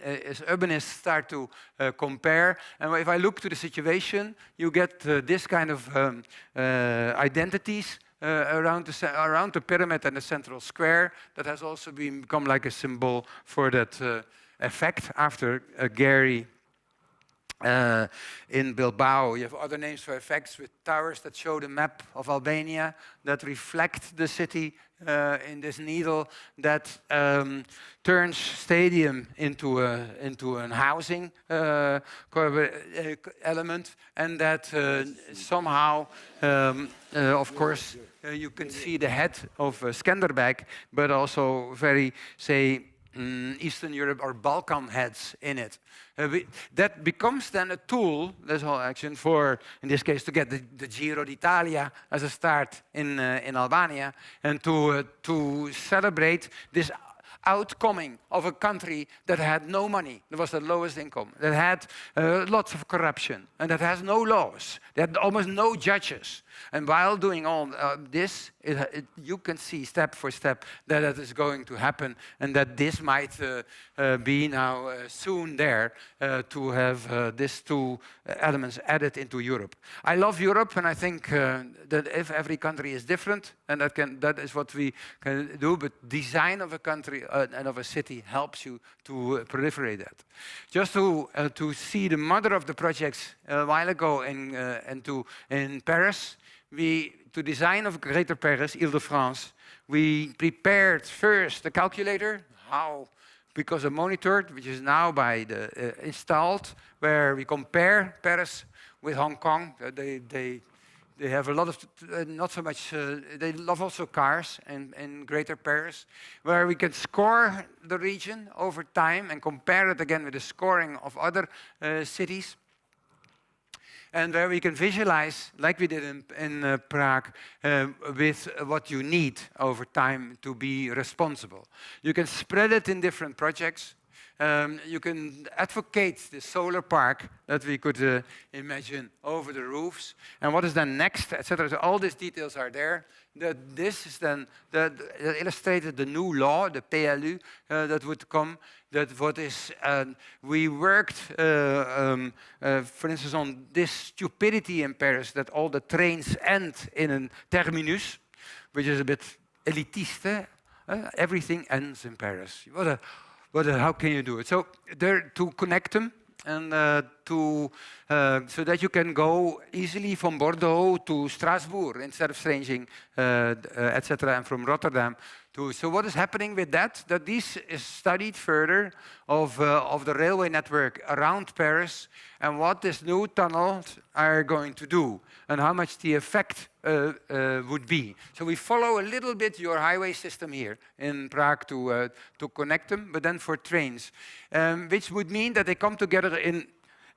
as urbanists start to compare. And if I look to the situation, you get this kind of identities around the pyramid and the central square that has also become like a symbol for that effect after Gary in Bilbao. You have other names for effects with towers that show the map of Albania, that reflect the city in this needle, that turns stadium into a housing element, and that somehow, of course, you can see the head of Skanderbeg, but also very, say, Eastern Europe or Balkan heads in it. That becomes then a tool, this whole action, for, in this case, to get the Giro d'Italia as a start in Albania, and to celebrate this outcoming of a country that had no money, that was the lowest income, that had lots of corruption, and that has no laws, that had almost no judges. And while doing all this, you can see step for step that it is going to happen, and that this might be now soon there to have these two elements added into Europe. I love Europe, and I think that if every country is different, and that is what we can do, but design of a country and of a city helps you to proliferate that. Just to see the mother of the projects a while ago in Paris, to design of Greater Paris, Ile-de-France, we prepared first the calculator, because a monitor, which is now installed, where we compare Paris with Hong Kong. They have a lot of, not so much, they love also cars in Greater Paris, where we can score the region over time and compare it again with the scoring of other cities. And where we can visualize, like we did in Prague, with what you need over time to be responsible. You can spread it in different projects. You can advocate the solar park that we could imagine over the roofs. And what is then next, etc. So all these details are there. This is then that illustrated the new law, the PLU, that would come. That what is, we worked, for instance, on this stupidity in Paris, that all the trains end in a terminus, which is a bit elitiste. Everything ends in Paris. How can you do it? So there to connect them and so that you can go easily from Bordeaux to Strasbourg instead of changing, etc., and from Rotterdam to. So what is happening with that? That this is studied further of the railway network around Paris and what these new tunnels are going to do and how much the effect would be. So we follow a little bit your highway system here in Prague to connect them, but then for trains, which would mean that they come together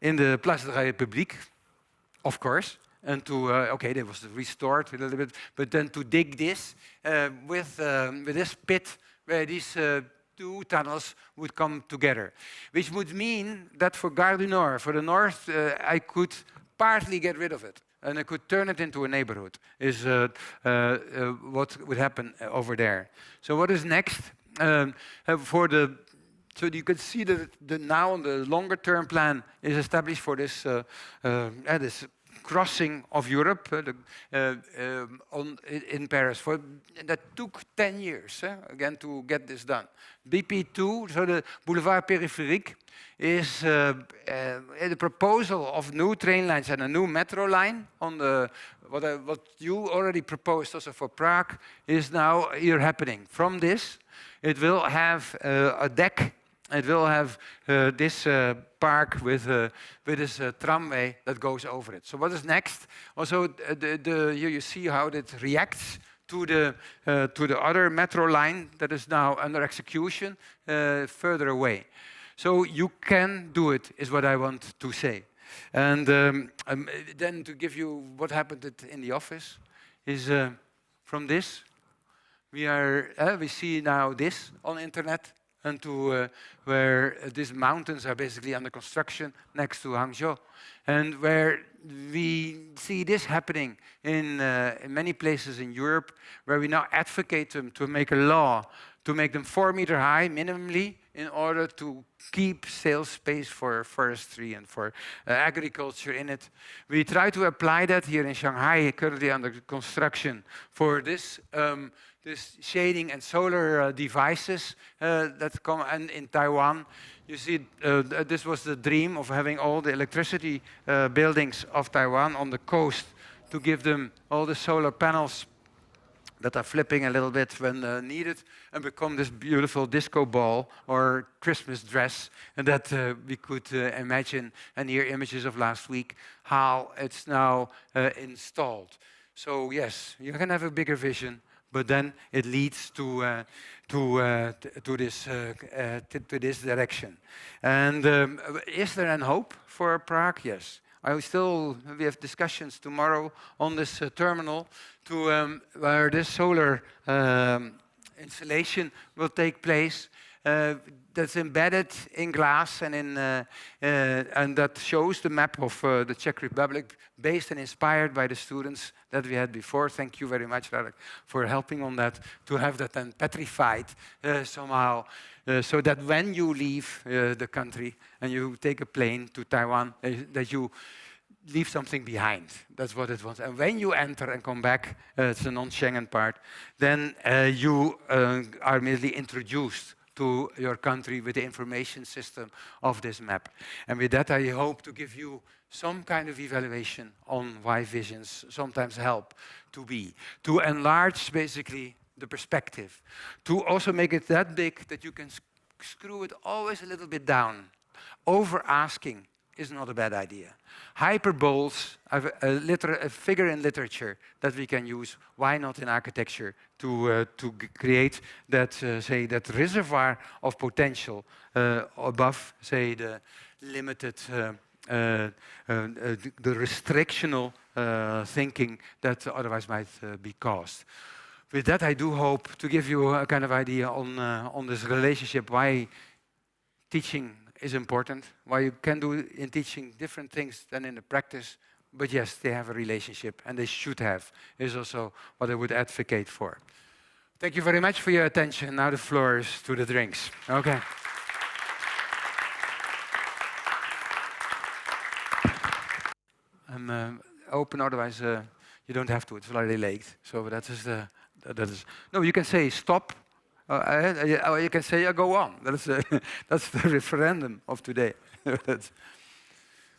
in the Place de la République, of course, and to, okay, they was restored a little bit, but then to dig this with this pit where these two tunnels would come together, which would mean that for Gare du Nord, for the north, I could partly get rid of it. And I could turn it into a neighborhood, is what would happen over there. So what is next? So you can see that now the longer term plan is established for this, this crossing of Europe in Paris. That took 10 years, again, to get this done. BP2, so the Boulevard Périphérique, is the proposal of new train lines and a new metro line on the what you already proposed also for Prague is now here happening. From this, it will have a deck. It will have this park with this tramway that goes over it. So what is next? Also, you see how it reacts to the other metro line that is now under execution further away. So you can do it, is what I want to say. And then to give you what happened in the office is from this. We see now this on internet, and to where these mountains are basically under construction next to Hangzhou, and where we see this happening in many places in Europe, where we now advocate them to make a law to make them 4 meters high minimally in order to keep sales space for forestry and for agriculture in it. We try to apply that here in Shanghai, currently under construction, for this shading and solar devices that come, and in Taiwan. You see, this was the dream of having all the electricity buildings of Taiwan on the coast to give them all the solar panels that are flipping a little bit when needed and become this beautiful disco ball or Christmas dress, and that we could imagine and hear images of last week, how it's now installed. So yes, you can have a bigger vision, but then it leads to this direction. And is there an hope for Prague? Yes. We have discussions tomorrow on this terminal where this solar installation will take place. That's embedded in glass and that shows the map of the Czech Republic, based and inspired by the students that we had before. Thank you very much, Radek, for helping on that, to have that then petrified somehow, so that when you leave the country and you take a plane to Taiwan, that you leave something behind. That's what it was. And when you enter and come back, it's a non-Schengen part, then you are immediately introduced to your country with the information system of this map. And with that, I hope to give you some kind of evaluation on why visions sometimes help to enlarge basically the perspective, to also make it that big that you can screw it always a little bit down. Over-asking is not a bad idea. Hyperboles are a figure in literature that we can use. Why not in architecture to create that, say, that reservoir of potential above, say, the limited, the restrictional thinking that otherwise might be caused. With that, I do hope to give you a kind of idea on this relationship, why teaching is important, why you can do in teaching different things than in the practice, but yes, they have a relationship, and they should have, is also what I would advocate for. Thank you very much for your attention. Now the floor is to the drinks. Okay. I'm open, otherwise you don't have to, it's already late. So that is the that is no. You can say stop. Or you can say go on. That's that's the referendum of today.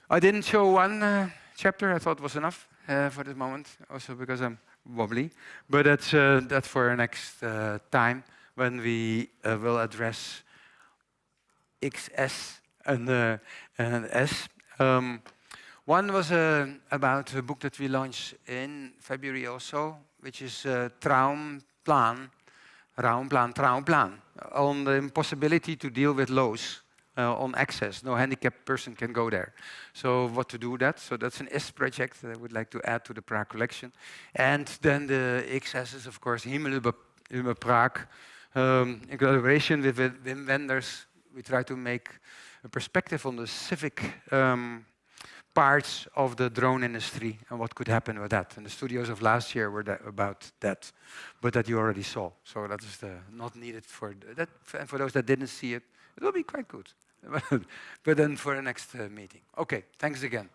I didn't show one chapter. I thought was enough for this moment, also because I'm wobbly. But that's for next time when we will address XS and S. One was about a book that we launched in February also, which is Traumplan, Traumplan, on the impossibility to deal with lows on access. No handicapped person can go there. So what to do that? So that's an S project that I would like to add to the Prague collection. And then the XS is, of course, Himmelüber Prague. In collaboration with Wim Wenders, we try to make a perspective on the civic parts of the drone industry and what could happen with that. And the studios of last year were about that, but that you already saw. So that is not needed for that. And for those that didn't see it, it will be quite good. But then for the next meeting. Okay, thanks again.